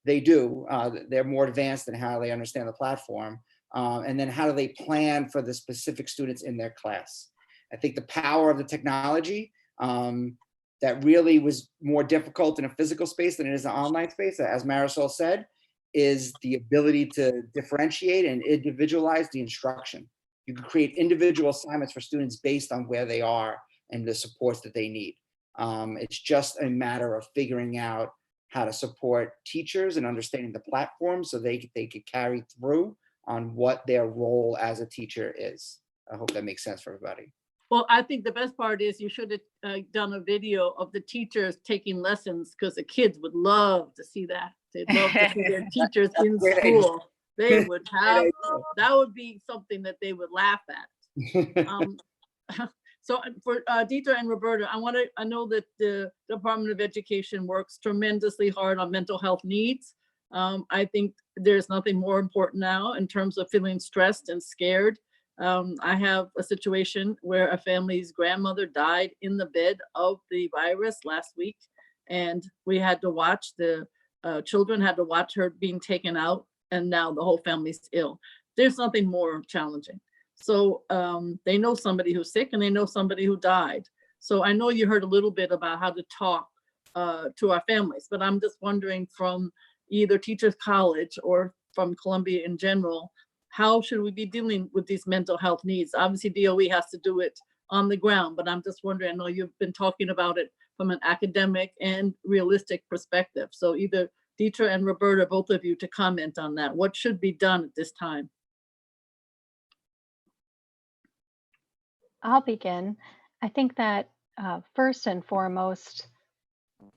they do. They're more advanced in how they understand the platform. And then how do they plan for the specific students in their class? I think the power of the technology that really was more difficult in a physical space than it is an online space, as Marisol said, is the ability to differentiate and individualize the instruction. You can create individual assignments for students based on where they are and the supports that they need. It's just a matter of figuring out how to support teachers and understanding the platform so they could carry through on what their role as a teacher is. I hope that makes sense for everybody. Well, I think the best part is you should have done a video of the teachers taking lessons, because the kids would love to see that. They'd love to see their teachers in school. They would have, that would be something that they would laugh at. So for Detra and Roberta, I know that the Department of Education works tremendously hard on mental health needs. I think there's nothing more important now in terms of feeling stressed and scared. I have a situation where a family's grandmother died in the bed of the virus last week, and we had to watch children had to watch her being taken out, and now the whole family's ill. There's nothing more challenging. So they know somebody who's sick and they know somebody who died. So I know you heard a little bit about how to talk to our families, but I'm just wondering, from either Teachers College or from Columbia in general, how should we be dealing with these mental health needs? Obviously DOE has to do it on the ground, but I'm just wondering, I know you've been talking about it from an academic and realistic perspective. So either Detra and Roberta, both of you, to comment on that. What should be done at this time? I'll begin. I think that first and foremost,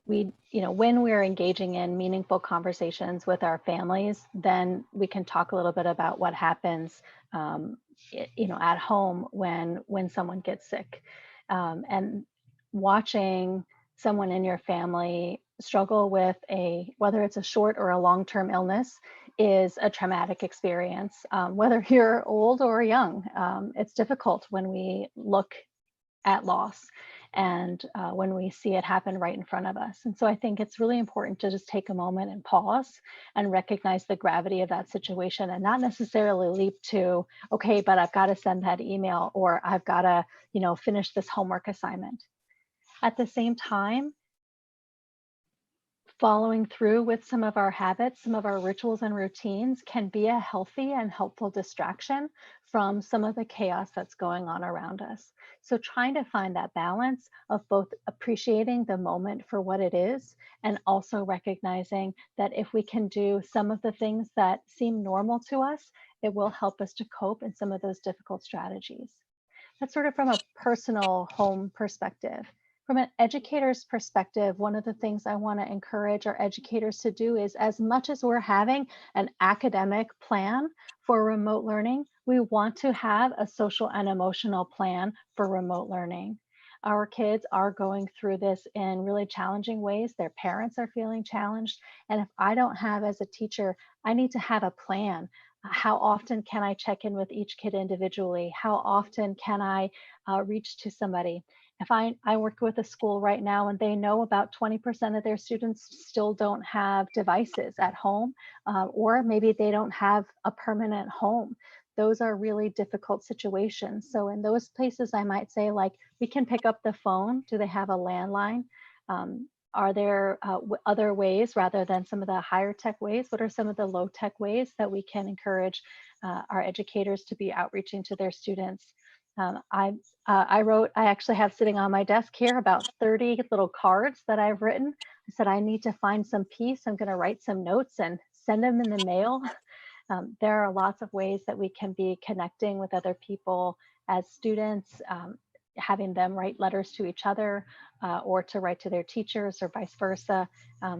when we're engaging in meaningful conversations with our families, then we can talk a little bit about what happens, at home when someone gets sick, and watching someone in your family struggle with whether it's a short or a long-term illness is a traumatic experience, whether you're old or young. It's difficult when we look at loss and when we see it happen right in front of us. And so I think it's really important to just take a moment and pause and recognize the gravity of that situation, and not necessarily leap to, okay, but I've got to send that email, or I've got to, finish this homework assignment. At the same time, following through with some of our habits, some of our rituals and routines can be a healthy and helpful distraction from some of the chaos that's going on around us. So trying to find that balance of both appreciating the moment for what it is, and also recognizing that if we can do some of the things that seem normal to us, it will help us to cope in some of those difficult strategies. That's sort of from a personal home perspective. From an educator's perspective, one of the things I want to encourage our educators to do is, as much as we're having an academic plan for remote learning, we want to have a social and emotional plan for remote learning. Our kids are going through this in really challenging ways. Their parents are feeling challenged. And if I don't have, as a teacher, I need to have a plan. How often can I check in with each kid individually? How often can I reach to somebody? If I work with a school right now and they know about 20% of their students still don't have devices at home, or maybe they don't have a permanent home, those are really difficult situations. So in those places, I might say, like, we can pick up the phone. Do they have a landline? Are there other ways rather than some of the higher tech ways? What are some of the low tech ways that we can encourage our educators to be outreaching to their students? I actually have sitting on my desk here about 30 little cards that I've written. I said, I need to find some peace. I'm going to write some notes and send them in the mail. There are lots of ways that we can be connecting with other people as students, having them write letters to each other or to write to their teachers or vice versa.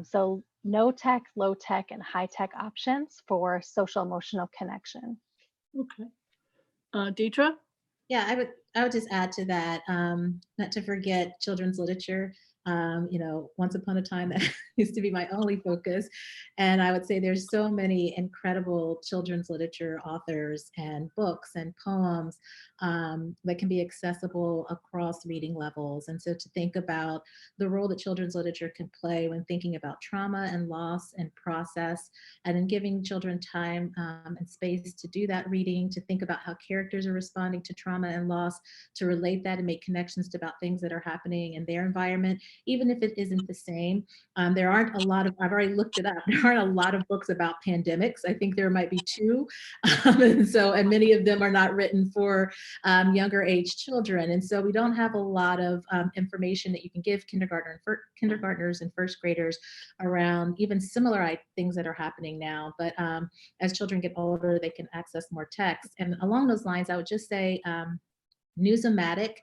So no tech, low tech, and high tech options for social emotional connection. Okay. Detra? Yeah, I would just add to that, not to forget children's literature. Once upon a time that used to be my only focus. And I would say there's so many incredible children's literature authors and books and poems that can be accessible across reading levels. And so to think about the role that children's literature can play when thinking about trauma and loss and process, and in giving children time and space to do that reading, to think about how characters are responding to trauma and loss, to relate that and make connections about things that are happening in their environment, even if it isn't the same. There aren't a lot of, I've already looked it up, there aren't a lot of books about pandemics. I think there might be 2. And many of them are not written for younger age children. And so we don't have a lot of information that you can give kindergartners and first graders around even similar things that are happening now. But as children get older, they can access more text. And along those lines, I would just say, Newsomatic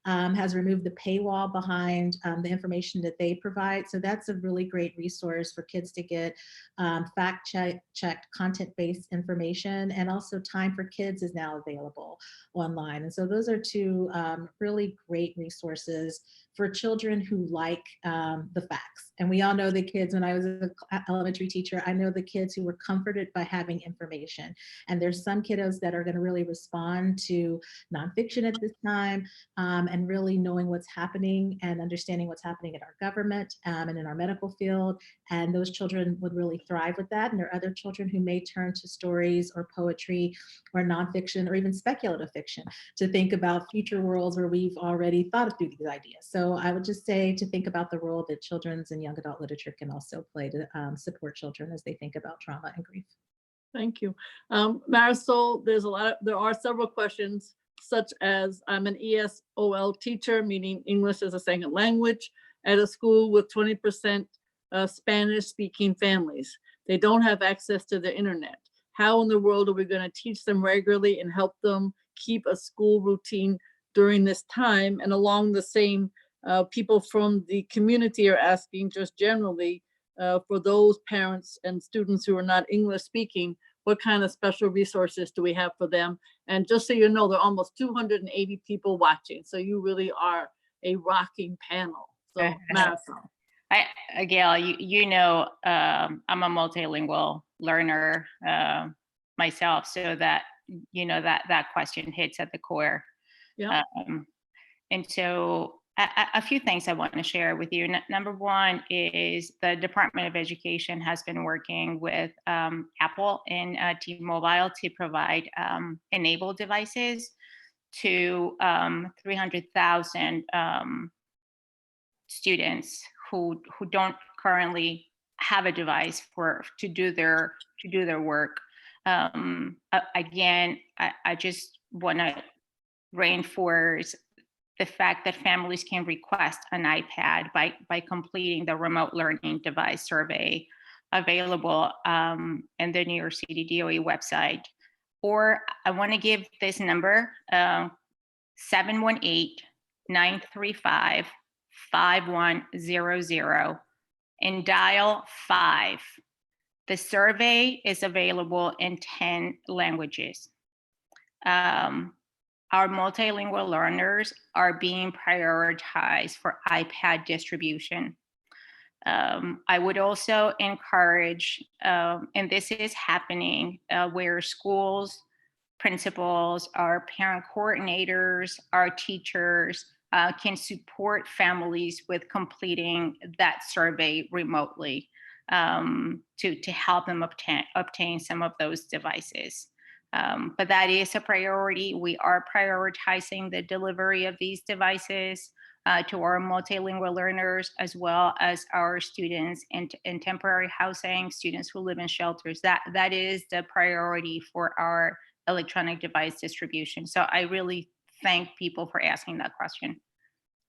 has removed the paywall behind the information that they provide. So that's a really great resource for kids to get fact-checked content-based information, and also Time for Kids is now available online. And so those are 2 really great resources for children who like the facts. And we all know the kids, when I was an elementary teacher, I know the kids who were comforted by having information. And there's some kiddos that are going to really respond to nonfiction at this time, and really knowing what's happening and understanding what's happening in our government and in our medical field. And those children would really thrive with that. And there are other children who may turn to stories or poetry or nonfiction or even speculative fiction to think about future worlds where we've already thought through these ideas. So I would just say to think about the role that children's and young adult literature can also play to support children as they think about trauma and grief. Thank you. Marisol, there are several questions, such as I'm an ESOL teacher, meaning English as a second language, at a school with 20% Spanish speaking families. They don't have access to the internet. How in the world are we going to teach them regularly and help them keep a school routine during this time? And along the same, people from the community are asking just generally for those parents and students who are not English speaking, what kind of special resources do we have for them? And just so you know, there are almost 280 people watching. So you really are a rocking panel. So Marisol. Gale, I'm a multilingual learner myself, so that, that question hits at the core. Yeah. And so a few things I want to share with you. Number one is the Department of Education has been working with Apple and T-Mobile to provide enabled devices to 300,000 students who don't currently have a device to do their work. Again, I just want to reinforce the fact that families can request an iPad by completing the remote learning device survey available in the New York City DOE website. Or I want to give this number, 718-935-5100, and dial 5. The survey is available in 10 languages. Our multilingual learners are being prioritized for iPad distribution. I would also encourage, and this is happening, where schools, principals, our parent coordinators, our teachers can support families with completing that survey remotely to help them obtain some of those devices. But that is a priority. We are prioritizing the delivery of these devices to our multilingual learners, as well as our students in temporary housing, students who live in shelters. That is the priority for our electronic device distribution. So I really thank people for asking that question.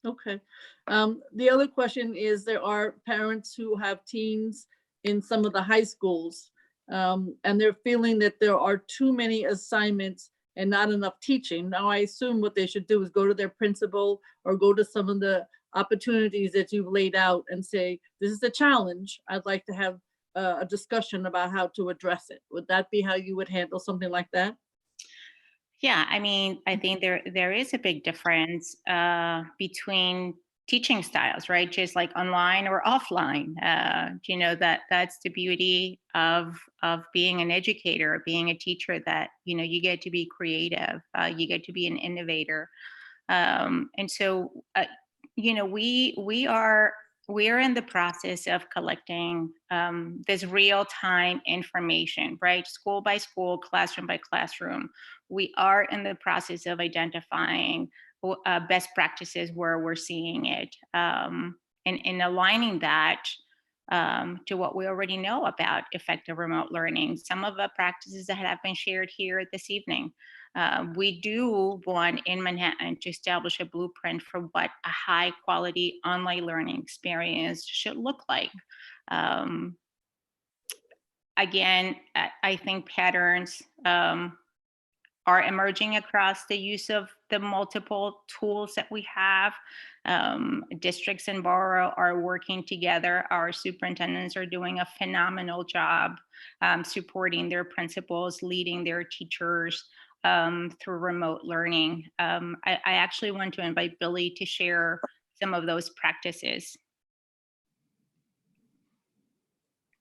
Okay. The other question is, there are parents who have teens in some of the high schools, and they're feeling that there are too many assignments and not enough teaching. Now, I assume what they should do is go to their principal or go to some of the opportunities that you've laid out and say, this is a challenge. I'd like to have a discussion about how to address it. Would that be how you would handle something like that? Yeah, I mean, I think there is a big difference between teaching styles, right? Just like online or offline. You know, that's the beauty of being an educator, being a teacher, that, you know, you get to be creative, you get to be an innovator. And so, you know, we are in the process of collecting this real-time information, right? School by school, classroom by classroom. We are in the process of identifying best practices where we're seeing it, and aligning that to what we already know about effective remote learning. Some of the practices that have been shared here this evening. We do want in Manhattan to establish a blueprint for what a high quality online learning experience should look like. Again, I think patterns are emerging across the use of the multiple tools that we have. Districts and Borough are working together. Our superintendents are doing a phenomenal job supporting their principals, leading their teachers through remote learning. I actually want to invite Billy to share some of those practices.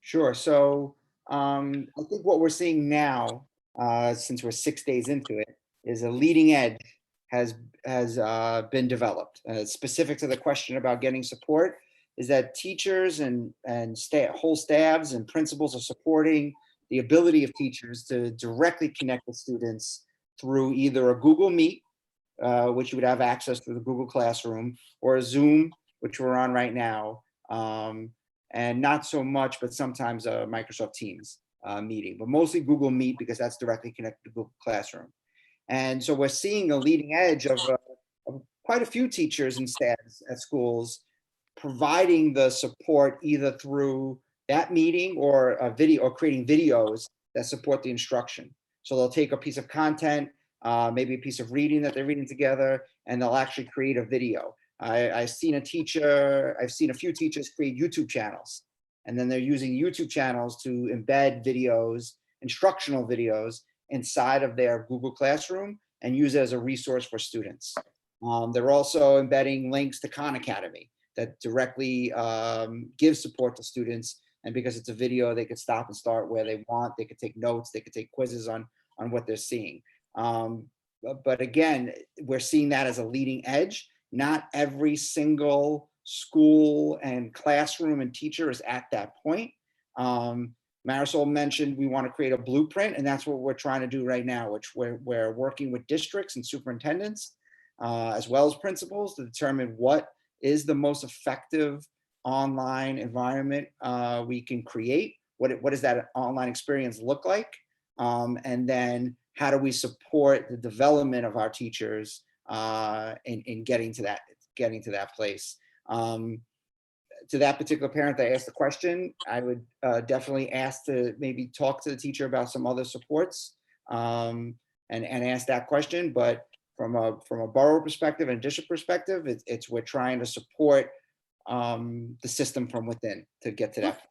Sure. So I think what we're seeing now, since we're 6 days into it, is a leading edge has been developed. Specific to the question about getting support, is that teachers and whole staffs and principals are supporting the ability of teachers to directly connect with students through either a Google Meet, which you would have access to the Google Classroom, or a Zoom, which we're on right now, and not so much, but sometimes a Microsoft Teams meeting, but mostly Google Meet because that's directly connected to Google Classroom. And so we're seeing a leading edge of quite a few teachers and staffs at schools providing the support either through that meeting or a video, or creating videos that support the instruction. So they'll take a piece of content, maybe a piece of reading that they're reading together, and they'll actually create a video. I've seen a few teachers create YouTube channels, and then they're using YouTube channels to embed videos, instructional videos, inside of their Google Classroom and use it as a resource for students. They're also embedding links to Khan Academy that directly gives support to students. And because it's a video, they could stop and start where they want. They could take notes. They could take quizzes on what they're seeing. But again, we're seeing that as a leading edge. Not every single school and classroom and teacher is at that point. Marisol mentioned we want to create a blueprint, and that's what we're trying to do right now, which we're working with districts and superintendents, as well as principals, to determine what is the most effective online environment we can create. What does that online experience look like? And then how do we support the development of our teachers in getting to that place? To that particular parent that asked the question, I would definitely ask to maybe talk to the teacher about some other supports and ask that question. But from a borough perspective and district perspective, we're trying to support the system from within to get to that.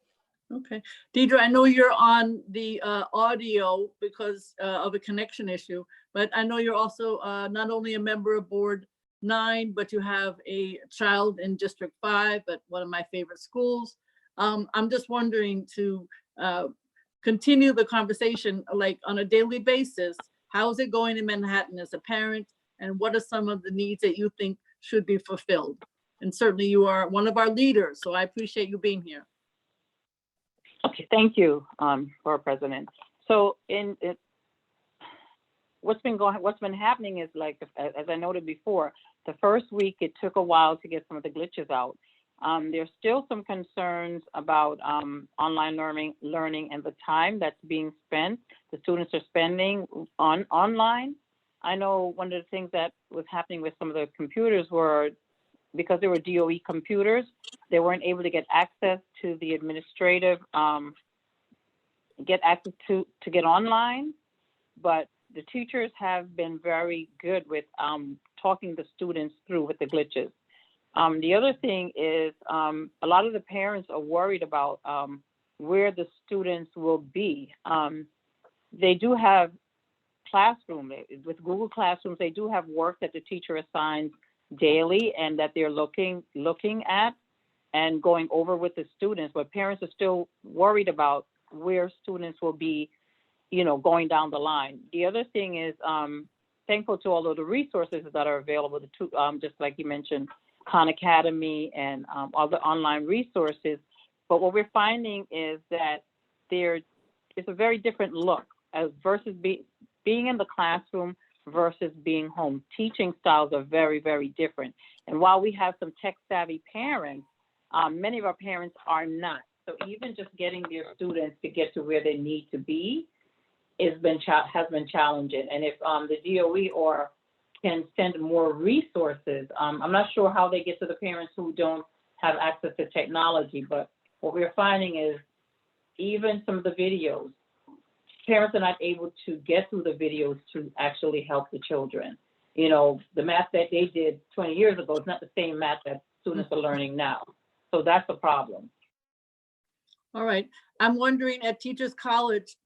Okay. Deidre, I know you're on the audio because of a connection issue, but I know you're also not only a member of Board 9, but you have a child in District 5 at one of my favorite schools. I'm just wondering to continue the conversation, like on a daily basis, how's it going in Manhattan as a parent, and what are some of the needs that you think should be fulfilled? And certainly you are one of our leaders, so I appreciate you being here. Okay, thank you, Borough President. So what's been happening is, like, as I noted before, the first week it took a while to get some of the glitches out. There's still some concerns about online learning and the time that's being spent. The students are spending online. I know one of the things that was happening with some of the computers were, because they were DOE computers, they weren't able to get access to the administrative, get access to get online. But the teachers have been very good with talking the students through with the glitches. The other thing is a lot of the parents are worried about where the students will be. They do have classroom with Google Classrooms. They do have work that the teacher assigns daily and that they're looking at and going over with the students, but parents are still worried about where students will be, you know, going down the line. The other thing is thankful to all of the resources that are available to, just like you mentioned, Khan Academy and other online resources. But what we're finding is that it's a very different look versus being in the classroom versus being home. Teaching styles are very, very different. And while we have some tech-savvy parents, many of our parents are not. So even just getting their students to get to where they need to be has been challenging. And if the DOE can send more resources, I'm not sure how they get to the parents who don't have access to technology, but what we're finding is even some of the videos, parents are not able to get through the videos to actually help the children. You know, the math that they did 20 years ago is not the same math that students are learning now. So that's a problem. All right. I'm wondering at Teachers College,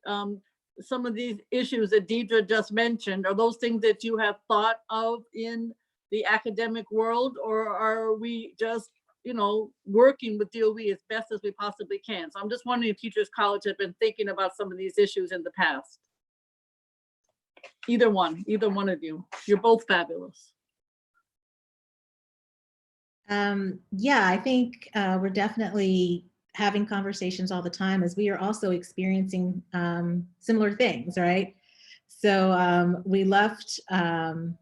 some of these issues that Deidre just mentioned, are those things that you have thought of in the academic world, or are we just, you know, working with DOE as best as we possibly can? So I'm just wondering if Teachers College has been thinking about some of these issues in the past. Either one of you. You're both fabulous. Yeah, I think we're definitely having conversations all the time, as we are also experiencing similar things, right? So we left and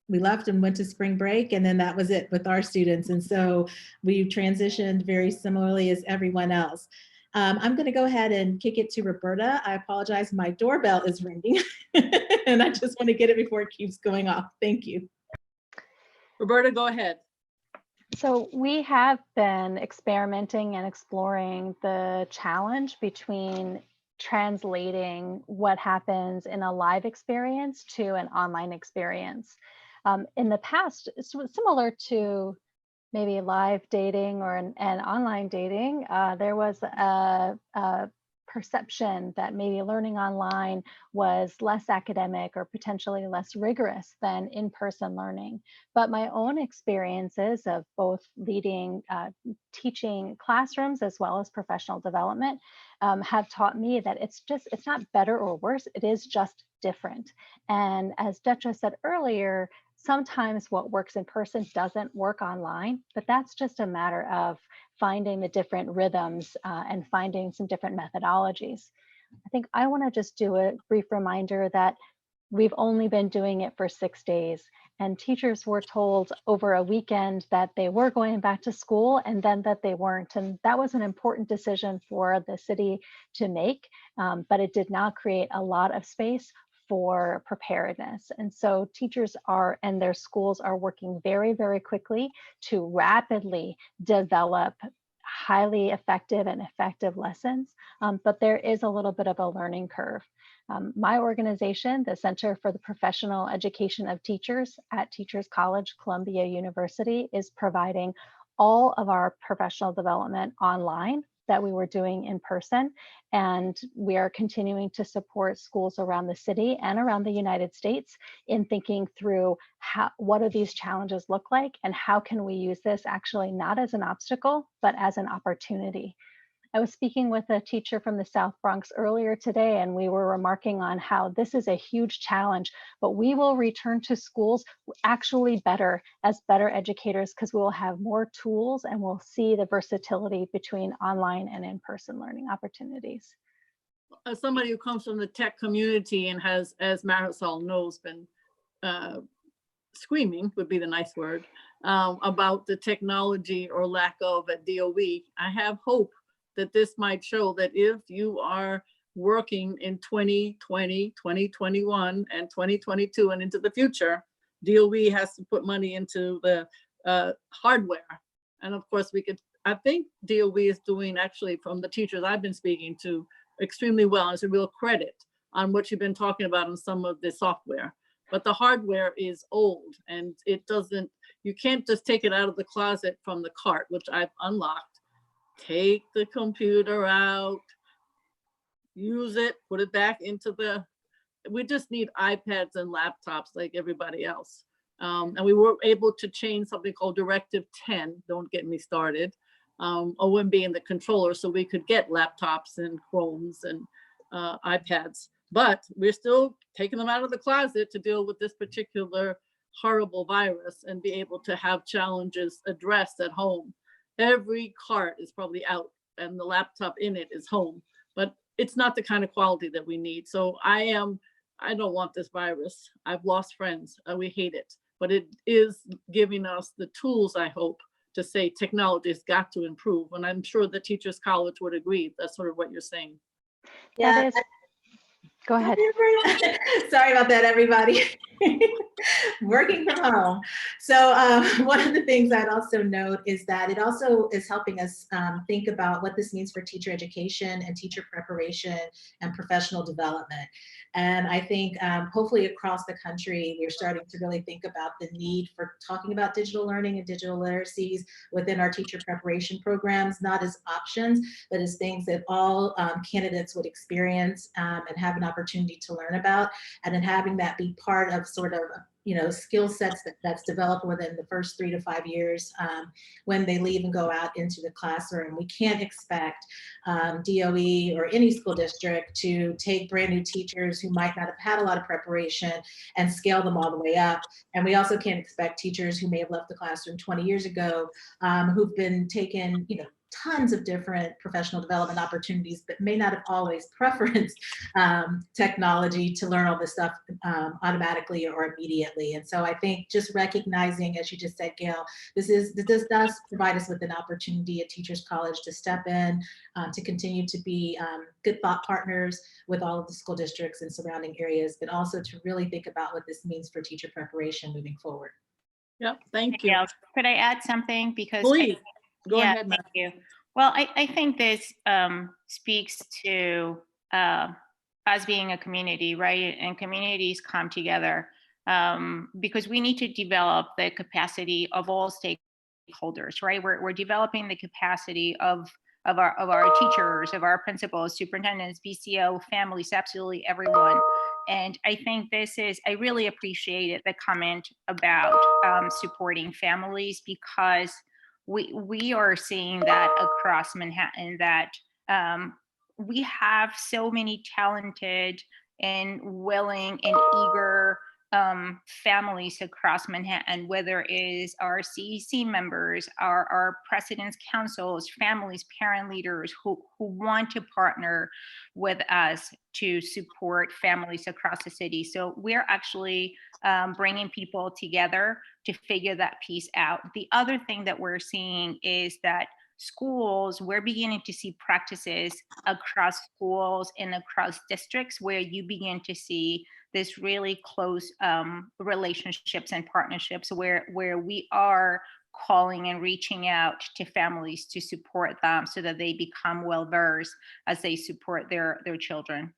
went to spring break, and then that was it with our students. And so we transitioned very similarly as everyone else. I'm going to go ahead and kick it to Roberta. I apologize, my doorbell is ringing and I just want to get it before it keeps going off. Thank you. Roberta, go ahead. So we have been experimenting and exploring the challenge between translating what happens in a live experience to an online experience. In the past, it's similar to maybe live dating or an online dating, there was a perception that maybe learning online was less academic or potentially less rigorous than in-person learning. But my own experiences of both leading teaching classrooms as well as professional development have taught me that it's not better or worse, it is just different. And as Detra said earlier, sometimes what works in person doesn't work online, but that's just a matter of finding the different rhythms and finding some different methodologies. I think I want to just do a brief reminder that we've only been doing it for 6 days, and teachers were told over a weekend that they were going back to school and then that they weren't. And that was an important decision for the city to make, but it did not create a lot of space for preparedness. And so teachers and their schools are working very, very quickly to rapidly develop highly effective and effective lessons, but there is a little bit of a learning curve. My organization, the Center for the Professional Education of Teachers at Teachers College, Columbia University, is providing all of our professional development online that we were doing in person. And we are continuing to support schools around the city and around the United States in thinking through what do these challenges look like and how can we use this actually not as an obstacle, but as an opportunity. I was speaking with a teacher from the South Bronx earlier today, and we were remarking on how this is a huge challenge, but we will return to schools actually better as better educators because we will have more tools and we'll see the versatility between online and in-person learning opportunities. As somebody who comes from the tech community and has, as Marisol knows, been screaming would be the nice word, about the technology or lack of at DOE, I have hope that this might show that if you are working in 2020, 2021, and 2022 and into the future, DOE has to put money into the hardware. And of course I think DOE is doing, actually from the teachers I've been speaking to, extremely well. It's a real credit on what you've been talking about in some of the software. But the hardware is old and it doesn't, you can't just take it out of the closet from the cart, which I've unlocked. Take the computer out, use it, put it back into the, we just need iPads and laptops like everybody else. And we were able to change something called Directive 10, don't get me started, OM being the controller, so we could get laptops and Chromes and iPads. But we're still taking them out of the closet to deal with this particular horrible virus and be able to have challenges addressed at home. Every cart is probably out and the laptop in it is home, but it's not the kind of quality that we need. So I don't want this virus. I've lost friends. We hate it, but it is giving us the tools, I hope, to say technology has got to improve. And I'm sure the Teachers College would agree. That's sort of what you're saying. That is, go ahead. Sorry about that, everybody. Working from home. So one of the things I'd also note is that it also is helping us think about what this means for teacher education and teacher preparation and professional development. And I think hopefully across the country, we're starting to really think about the need for talking about digital learning and digital literacies within our teacher preparation programs, not as options, but as things that all candidates would experience and have an opportunity to learn about, and then having that be part of sort of skill sets that's developed within the first 3 to 5 years when they leave and go out into the classroom. We can't expect DOE or any school district to take brand new teachers who might not have had a lot of preparation and scale them all the way up. And we also can't expect teachers who may have left the classroom 20 years ago who've been taken, tons of different professional development opportunities, but may not have always preferenced technology to learn all this stuff automatically or immediately. And so I think just recognizing, as you just said, Gale, this does provide us with an opportunity at Teachers College to step in, to continue to be good thought partners with all of the school districts and surrounding areas, but also to really think about what this means for teacher preparation moving forward. Yep, thank you. Could I add something? Because Please. Go ahead, thank you. Well, I think this speaks to us being a community, right? And communities come together because we need to develop the capacity of all stakeholders, right? We're developing the capacity of our teachers, of our principals, superintendents, BCO, families, absolutely everyone. And I think I really appreciated the comment about supporting families, because we are seeing that across Manhattan, that we have so many talented and willing and eager families across Manhattan, whether it is our CEC members, our president's councils, families, parent leaders who want to partner with us to support families across the city. So we're actually bringing people together to figure that piece out. The other thing that we're seeing is that schools, we're beginning to see practices across schools and across districts where you begin to see this really close relationships and partnerships where we are calling and reaching out to families to support them so that they become well-versed as they support their children.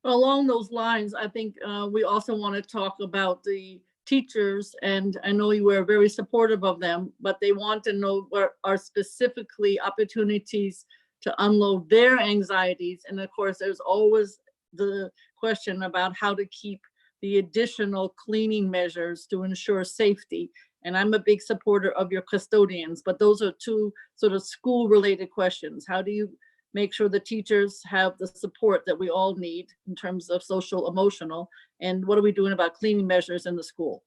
Along those lines, I think we also want to talk about the teachers, and I know you were very supportive of them, but they want to know what are specifically opportunities to unload their anxieties. And of course, there's always the question about how to keep the additional cleaning measures to ensure safety. And I'm a big supporter of your custodians, but those are two sort of school-related questions. How do you make sure the teachers have the support that we all need in terms of social, emotional, and what are we doing about cleaning measures in the school?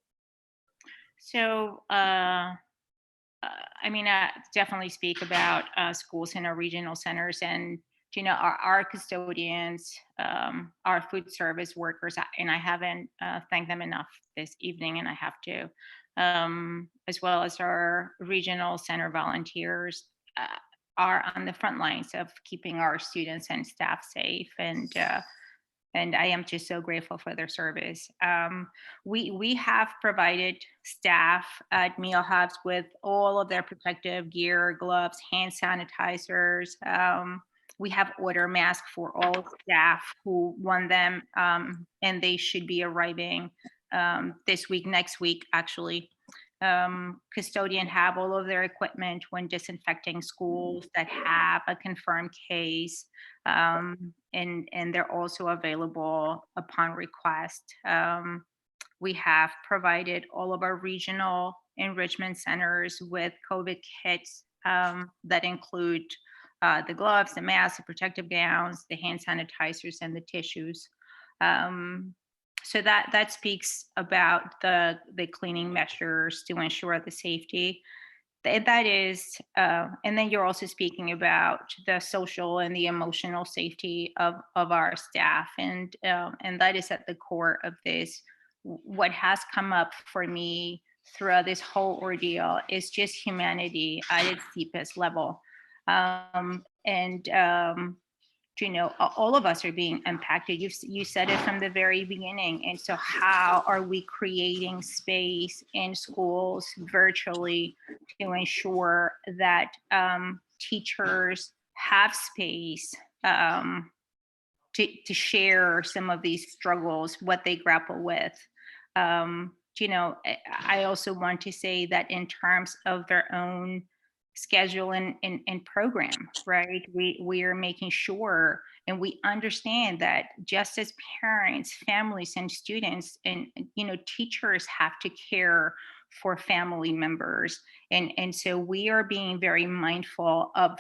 So, I mean, definitely speak about schools in our regional centers, and our custodians, our food service workers, and I haven't thanked them enough this evening, and I have to, as well as our regional center volunteers are on the front lines of keeping our students and staff safe, and I am just so grateful for their service. We have provided staff at meal hubs with all of their protective gear, gloves, hand sanitizers, We have order masks for all staff who want them, and they should be arriving this week, next week, actually. Custodian have all of their equipment when disinfecting schools that have a confirmed case, and they're also available upon request. We have provided all of our regional enrichment centers with COVID kits that include the gloves, the masks, the protective gowns, the hand sanitizers, and the tissues. So that speaks about the cleaning measures to ensure the safety. That is, and then you're also speaking about the social and the emotional safety of our staff, and that is at the core of this. What has come up for me throughout this whole ordeal is just humanity at its deepest level. You know, all of us are being impacted. You said it from the very beginning. And so how are we creating space in schools virtually to ensure that teachers have space to share some of these struggles, what they grapple with? You know, I also want to say that in terms of their own schedule and program, right? We are making sure, and we understand that just as parents, families, and students, and you know, teachers have to care for family members, and so we are being very mindful of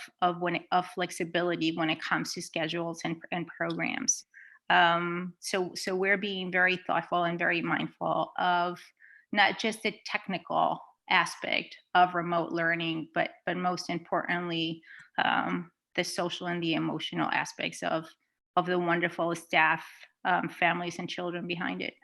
flexibility when it comes to schedules and programs. So we're being very thoughtful and very mindful of not just the technical aspect of remote learning, but most importantly, the social and the emotional aspects of the wonderful staff, families, and children behind it.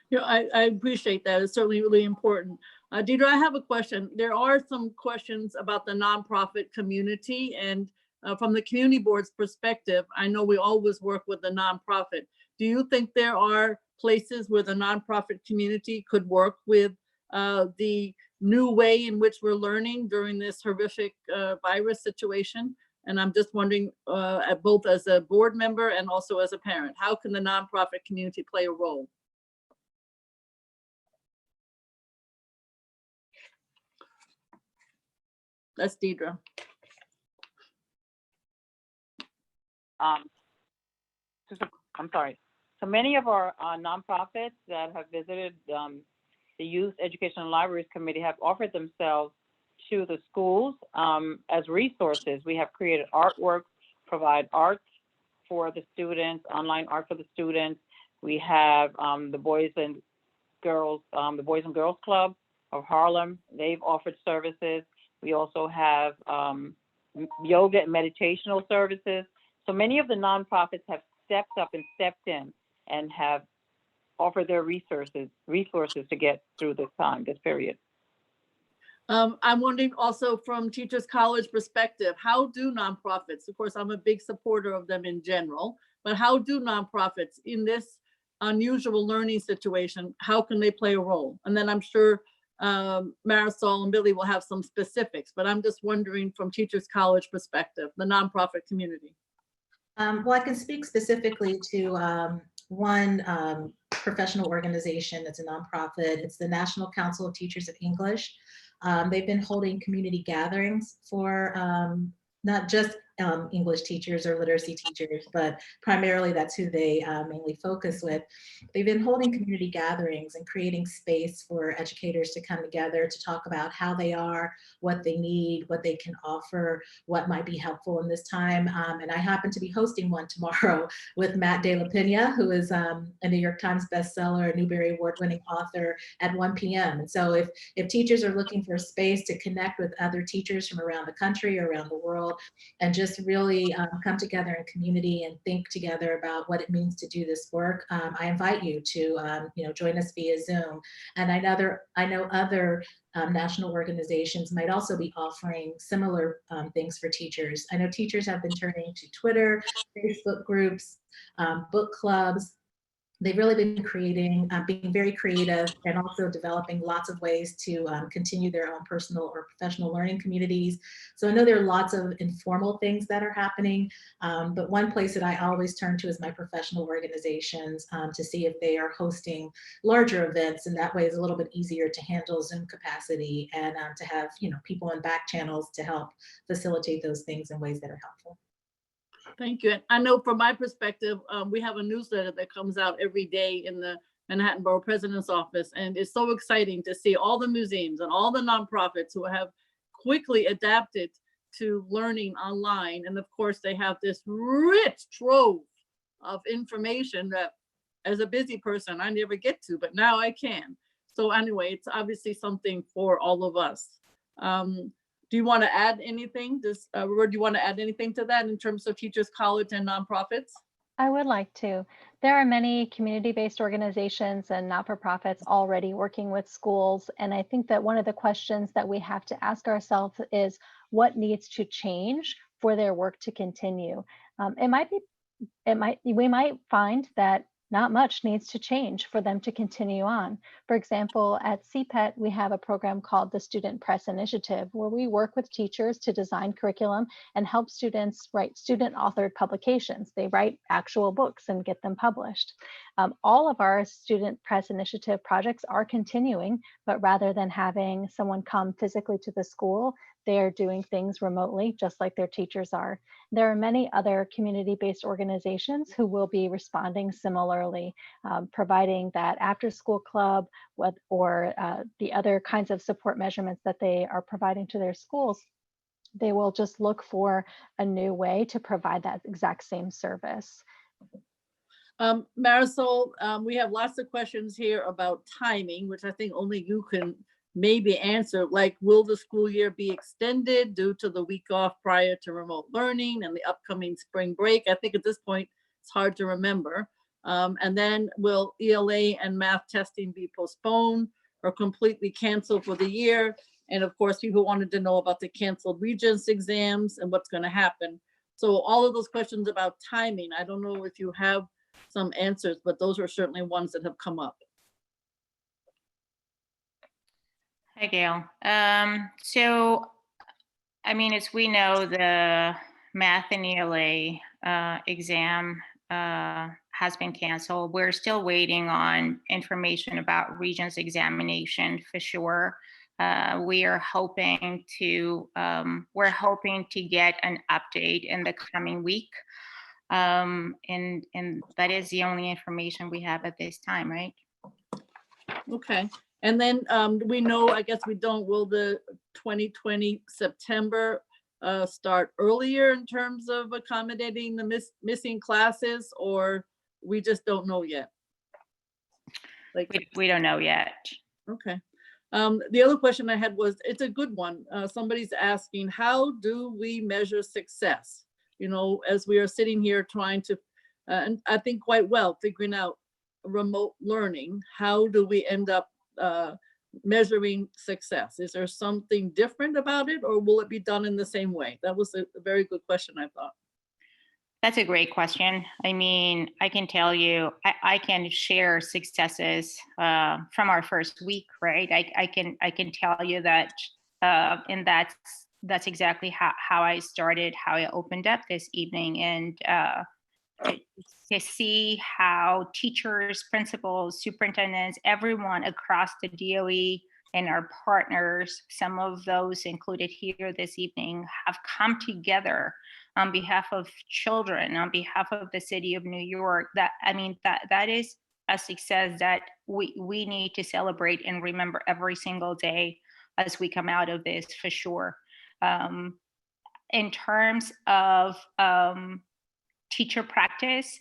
Yeah, I appreciate that. It's certainly really important. Deidre, I have a question. There are some questions about the nonprofit community, and from the community board's perspective, I know we always work with the nonprofit. Do you think there are places where the nonprofit community could work with the new way in which we're learning during this horrific virus situation? And I'm just wondering, both as a board member and also as a parent, how can the nonprofit community play a role? That's Deidre. I'm sorry. So many of our nonprofits that have visited the Youth Education and Libraries Committee have offered themselves to the schools as resources. We have created artwork, provide art for the students, online art for the students. We have the Boys and Girls Club of Harlem. They've offered services. We also have yoga and meditational services. So many of the nonprofits have stepped up and stepped in and have offered their resources to get through this period. I'm wondering also from Teachers College perspective, how do nonprofits, of course, I'm a big supporter of them in general, but how do nonprofits in this unusual learning situation, how can they play a role? And then I'm sure Marisol and Billy will have some specifics, but I'm just wondering from Teachers College perspective, the nonprofit community. Well, I can speak specifically to one professional organization that's a nonprofit. It's the National Council of Teachers of English. They've been holding community gatherings for not just English teachers or literacy teachers, but primarily that's who they mainly focus with. They've been holding community gatherings and creating space for educators to come together to talk about how they are, what they need, what they can offer, what might be helpful in this time. And I happen to be hosting one tomorrow with Matt De La Pena, who is a New York Times bestseller, a Newbery Award-winning author, at 1 p.m. And so if teachers are looking for a space to connect with other teachers from around the country or around the world, and just really come together in community and think together about what it means to do this work, I invite you to join us via Zoom. And I know other national organizations might also be offering similar things for teachers. I know teachers have been turning to Twitter, Facebook groups, book clubs, They've really been creating, being very creative, and also developing lots of ways to continue their own personal or professional learning communities. So I know there are lots of informal things that are happening, but one place that I always turn to is my professional organizations to see if they are hosting larger events, and that way it's a little bit easier to handle Zoom capacity and to have people in back channels to help facilitate those things in ways that are helpful. Thank you. And I know from my perspective, we have a newsletter that comes out every day in the Manhattan Borough President's office. And it's so exciting to see all the museums and all the nonprofits who have quickly adapted to learning online. And of course, they have this rich trove of information that as a busy person, I never get to, but now I can. So anyway, it's obviously something for all of us. Do you want to add anything? Roberta, do you want to add anything to that in terms of Teachers College and nonprofits? I would like to. There are many community-based organizations and not-for-profits already working with schools. And I think that one of the questions that we have to ask ourselves is what needs to change for their work to continue. We might find that not much needs to change for them to continue on. For example, at CPET, we have a program called the Student Press Initiative, where we work with teachers to design curriculum and help students write student-authored publications. They write actual books and get them published. All of our Student Press Initiative projects are continuing, but rather than having someone come physically to the school, they are doing things remotely, just like their teachers are. There are many other community-based organizations who will be responding similarly, providing that after-school club or the other kinds of support measurements that they are providing to their schools. They will just look for a new way to provide that exact same service. Marisol, we have lots of questions here about timing, which I think only you can maybe answer, like, will the school year be extended due to the week off prior to remote learning and the upcoming spring break? I think at this point, it's hard to remember. And then will ELA and math testing be postponed or completely canceled for the year? And of course, people wanted to know about the canceled Regents exams and what's going to happen. So all of those questions about timing, I don't know if you have some answers, but those are certainly ones that have come up. Hi, Gale. So, I mean, as we know, the math and ELA exam has been canceled. We're still waiting on information about Regents examination for sure. We are hoping to get an update in the coming week. And that is the only information we have at this time, right? Okay. And then we know, I guess we don't, will the 2020 September start earlier in terms of accommodating the missing classes, or we just don't know yet? Like, we don't know yet. Okay. The other question I had was, it's a good one. Somebody's asking, how do we measure success? You know, as we are sitting here trying to, and I think quite well, figuring out remote learning, how do we end up measuring success? Is there something different about it, or will it be done in the same way? That was a very good question, I thought. That's a great question. I mean, I can tell you, I can share successes from our first week, right? I can tell you that, and that's exactly how I started, how I opened up this evening, and to see how teachers, principals, superintendents, everyone across the DOE and our partners, some of those included here this evening, have come together on behalf of children, on behalf of the city of New York. That is a success that we need to celebrate and remember every single day as we come out of this, for sure. In terms of teacher practice,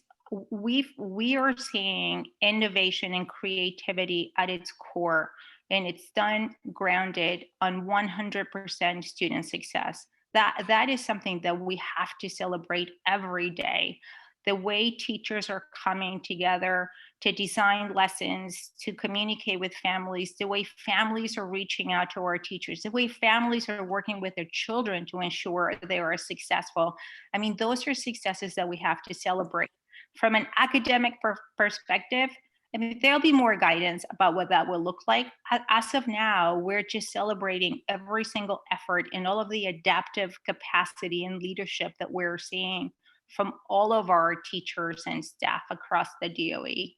we are seeing innovation and creativity at its core, and it's done grounded on 100% student success. That is something that we have to celebrate every day. The way teachers are coming together to design lessons, to communicate with families, the way families are reaching out to our teachers, the way families are working with their children to ensure they are successful. I mean, those are successes that we have to celebrate. From an academic perspective, I mean, there'll be more guidance about what that will look like. As of now, we're just celebrating every single effort and all of the adaptive capacity and leadership that we're seeing from all of our teachers and staff across the DOE.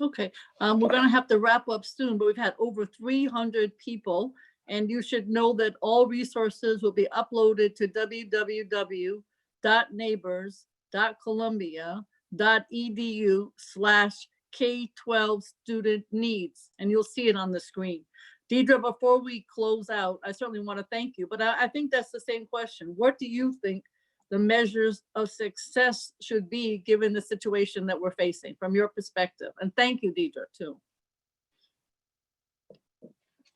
Okay, we're gonna have to wrap up soon, but we've had over 300 people, and you should know that all resources will be uploaded to www.neighbors.columbia.edu/K-12 student needs, and you'll see it on the screen. Deirdre, before we close out, I certainly want to thank you, but I think that's the same question. What do you think the measures of success should be given the situation that we're facing from your perspective? And thank you, Detra, too.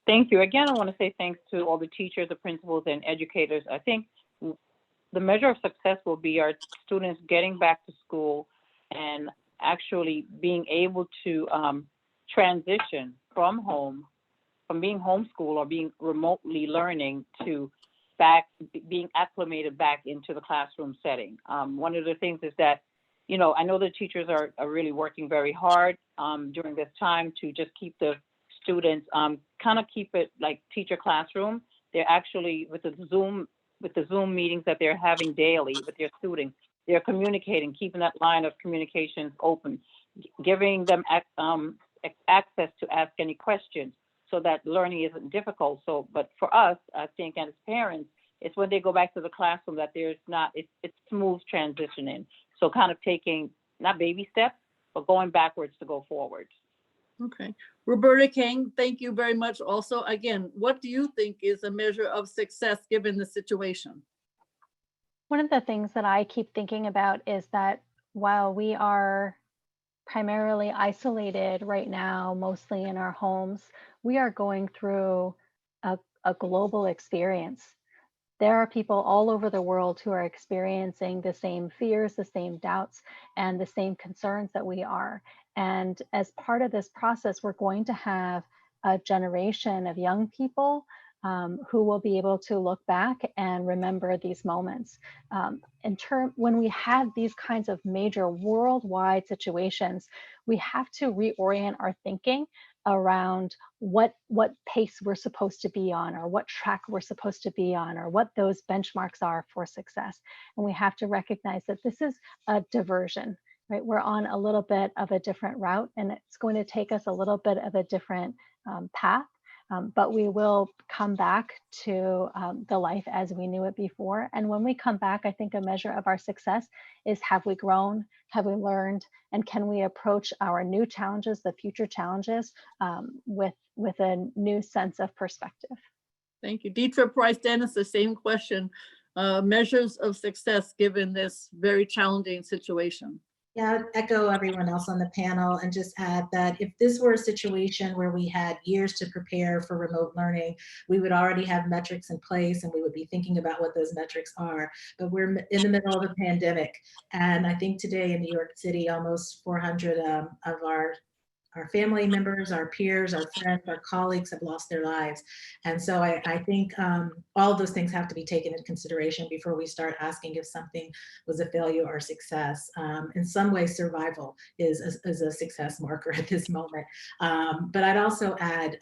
Thank you. Again, I want to say thanks to all the teachers, the principals, and educators. I think the measure of success will be our students getting back to school and actually being able to transition from being homeschooled or being remotely learning to being acclimated back into the classroom setting. One of the things is that, I know the teachers are really working very hard during this time to just keep the students, kind of keep it like teacher classroom. They're actually, with the Zoom meetings that they're having daily with their students, they're communicating, keeping that line of communications open, giving them access to ask any questions, so that learning isn't difficult. But for us, I think, and as parents, it's when they go back to the classroom that it's smooth transitioning. So kind of taking, not baby steps, but going backwards to go forward. Okay. Roberta, Kang, thank you very much. Also, again, what do you think is a measure of success given the situation? One of the things that I keep thinking about is that while we are primarily isolated right now, mostly in our homes, we are going through a global experience. There are people all over the world who are experiencing the same fears, the same doubts, and the same concerns that we are. And as part of this process, we're going to have a generation of young people who will be able to look back and remember these moments. When we have these kinds of major worldwide situations, we have to reorient our thinking around what pace we're supposed to be on, or what track we're supposed to be on, or what those benchmarks are for success. And we have to recognize that this is a diversion, right? We're on a little bit of a different route, and it's going to take us a little bit of a different path. But we will come back to the life as we knew it before. And when we come back, I think a measure of our success is, have we grown? Have we learned? And can we approach our new challenges, the future challenges, with a new sense of perspective? Thank you. Detra Price-Dennis, the same question. Measures of success given this very challenging situation. Yeah, I'd echo everyone else on the panel and just add that if this were a situation where we had years to prepare for remote learning, we would already have metrics in place and we would be thinking about what those metrics are. But we're in the middle of a pandemic. And I think today in New York City, almost 400 of our family members, our peers, our friends, our colleagues have lost their lives. And so I think all of those things have to be taken into consideration before we start asking if something was a failure or success. In some ways, survival is a success marker at this moment. But I'd also add,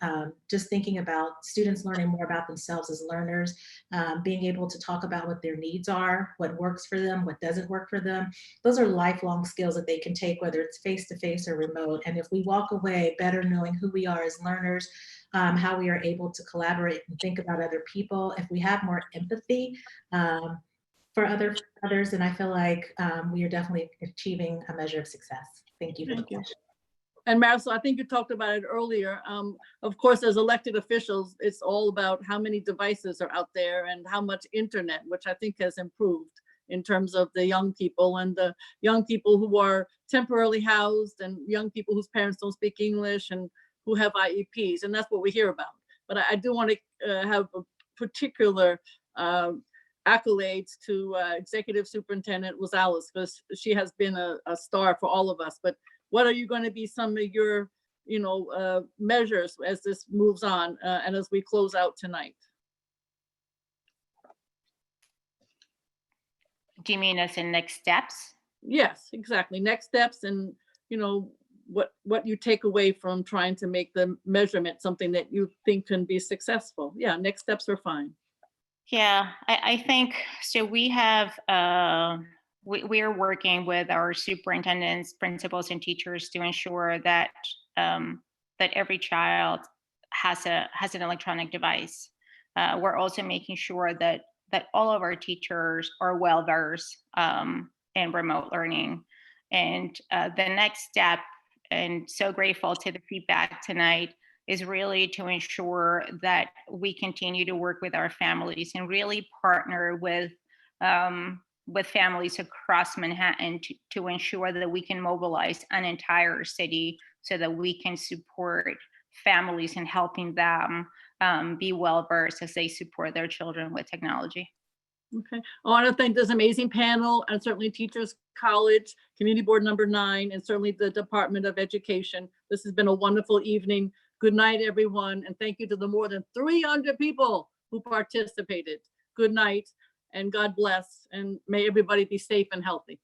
just thinking about students learning more about themselves as learners, being able to talk about what their needs are, what works for them, what doesn't work for them. Those are lifelong skills that they can take, whether it's face-to-face or remote. And if we walk away better knowing who we are as learners, how we are able to collaborate and think about other people, if we have more empathy for others, then I feel like we are definitely achieving a measure of success. Thank you for the question. And Marisol, I think you talked about it earlier. Of course, as elected officials, it's all about how many devices are out there and how much internet, which I think has improved in terms of the young people and the young people who are temporarily housed and young people whose parents don't speak English and who have IEPs. And that's what we hear about. But I do want to have a particular accolades to Executive Superintendent Rosales, because she has been a star for all of us. But what are you going to be some of your measures as this moves on and as we close out tonight? Do you mean as in next steps? Yes, exactly. Next steps and, you know, what you take away from trying to make the measurement something that you think can be successful. Yeah, next steps are fine. Yeah, I think so. We have we are working with our superintendents, principals, and teachers to ensure that that every child has an electronic device. We're also making sure that all of our teachers are well versed in remote learning. And the next step, and so grateful to the feedback tonight, is really to ensure that we continue to work with our families and really partner with families across Manhattan to ensure that we can mobilize an entire city so that we can support families and helping them be well versed as they support their children with technology. Okay, I want to thank this amazing panel and certainly Teachers College, Community Board number 9, and certainly the Department of Education. This has been a wonderful evening. Good night, everyone. And thank you to the more than 300 people who participated. Good night and God bless. And may everybody be safe and healthy.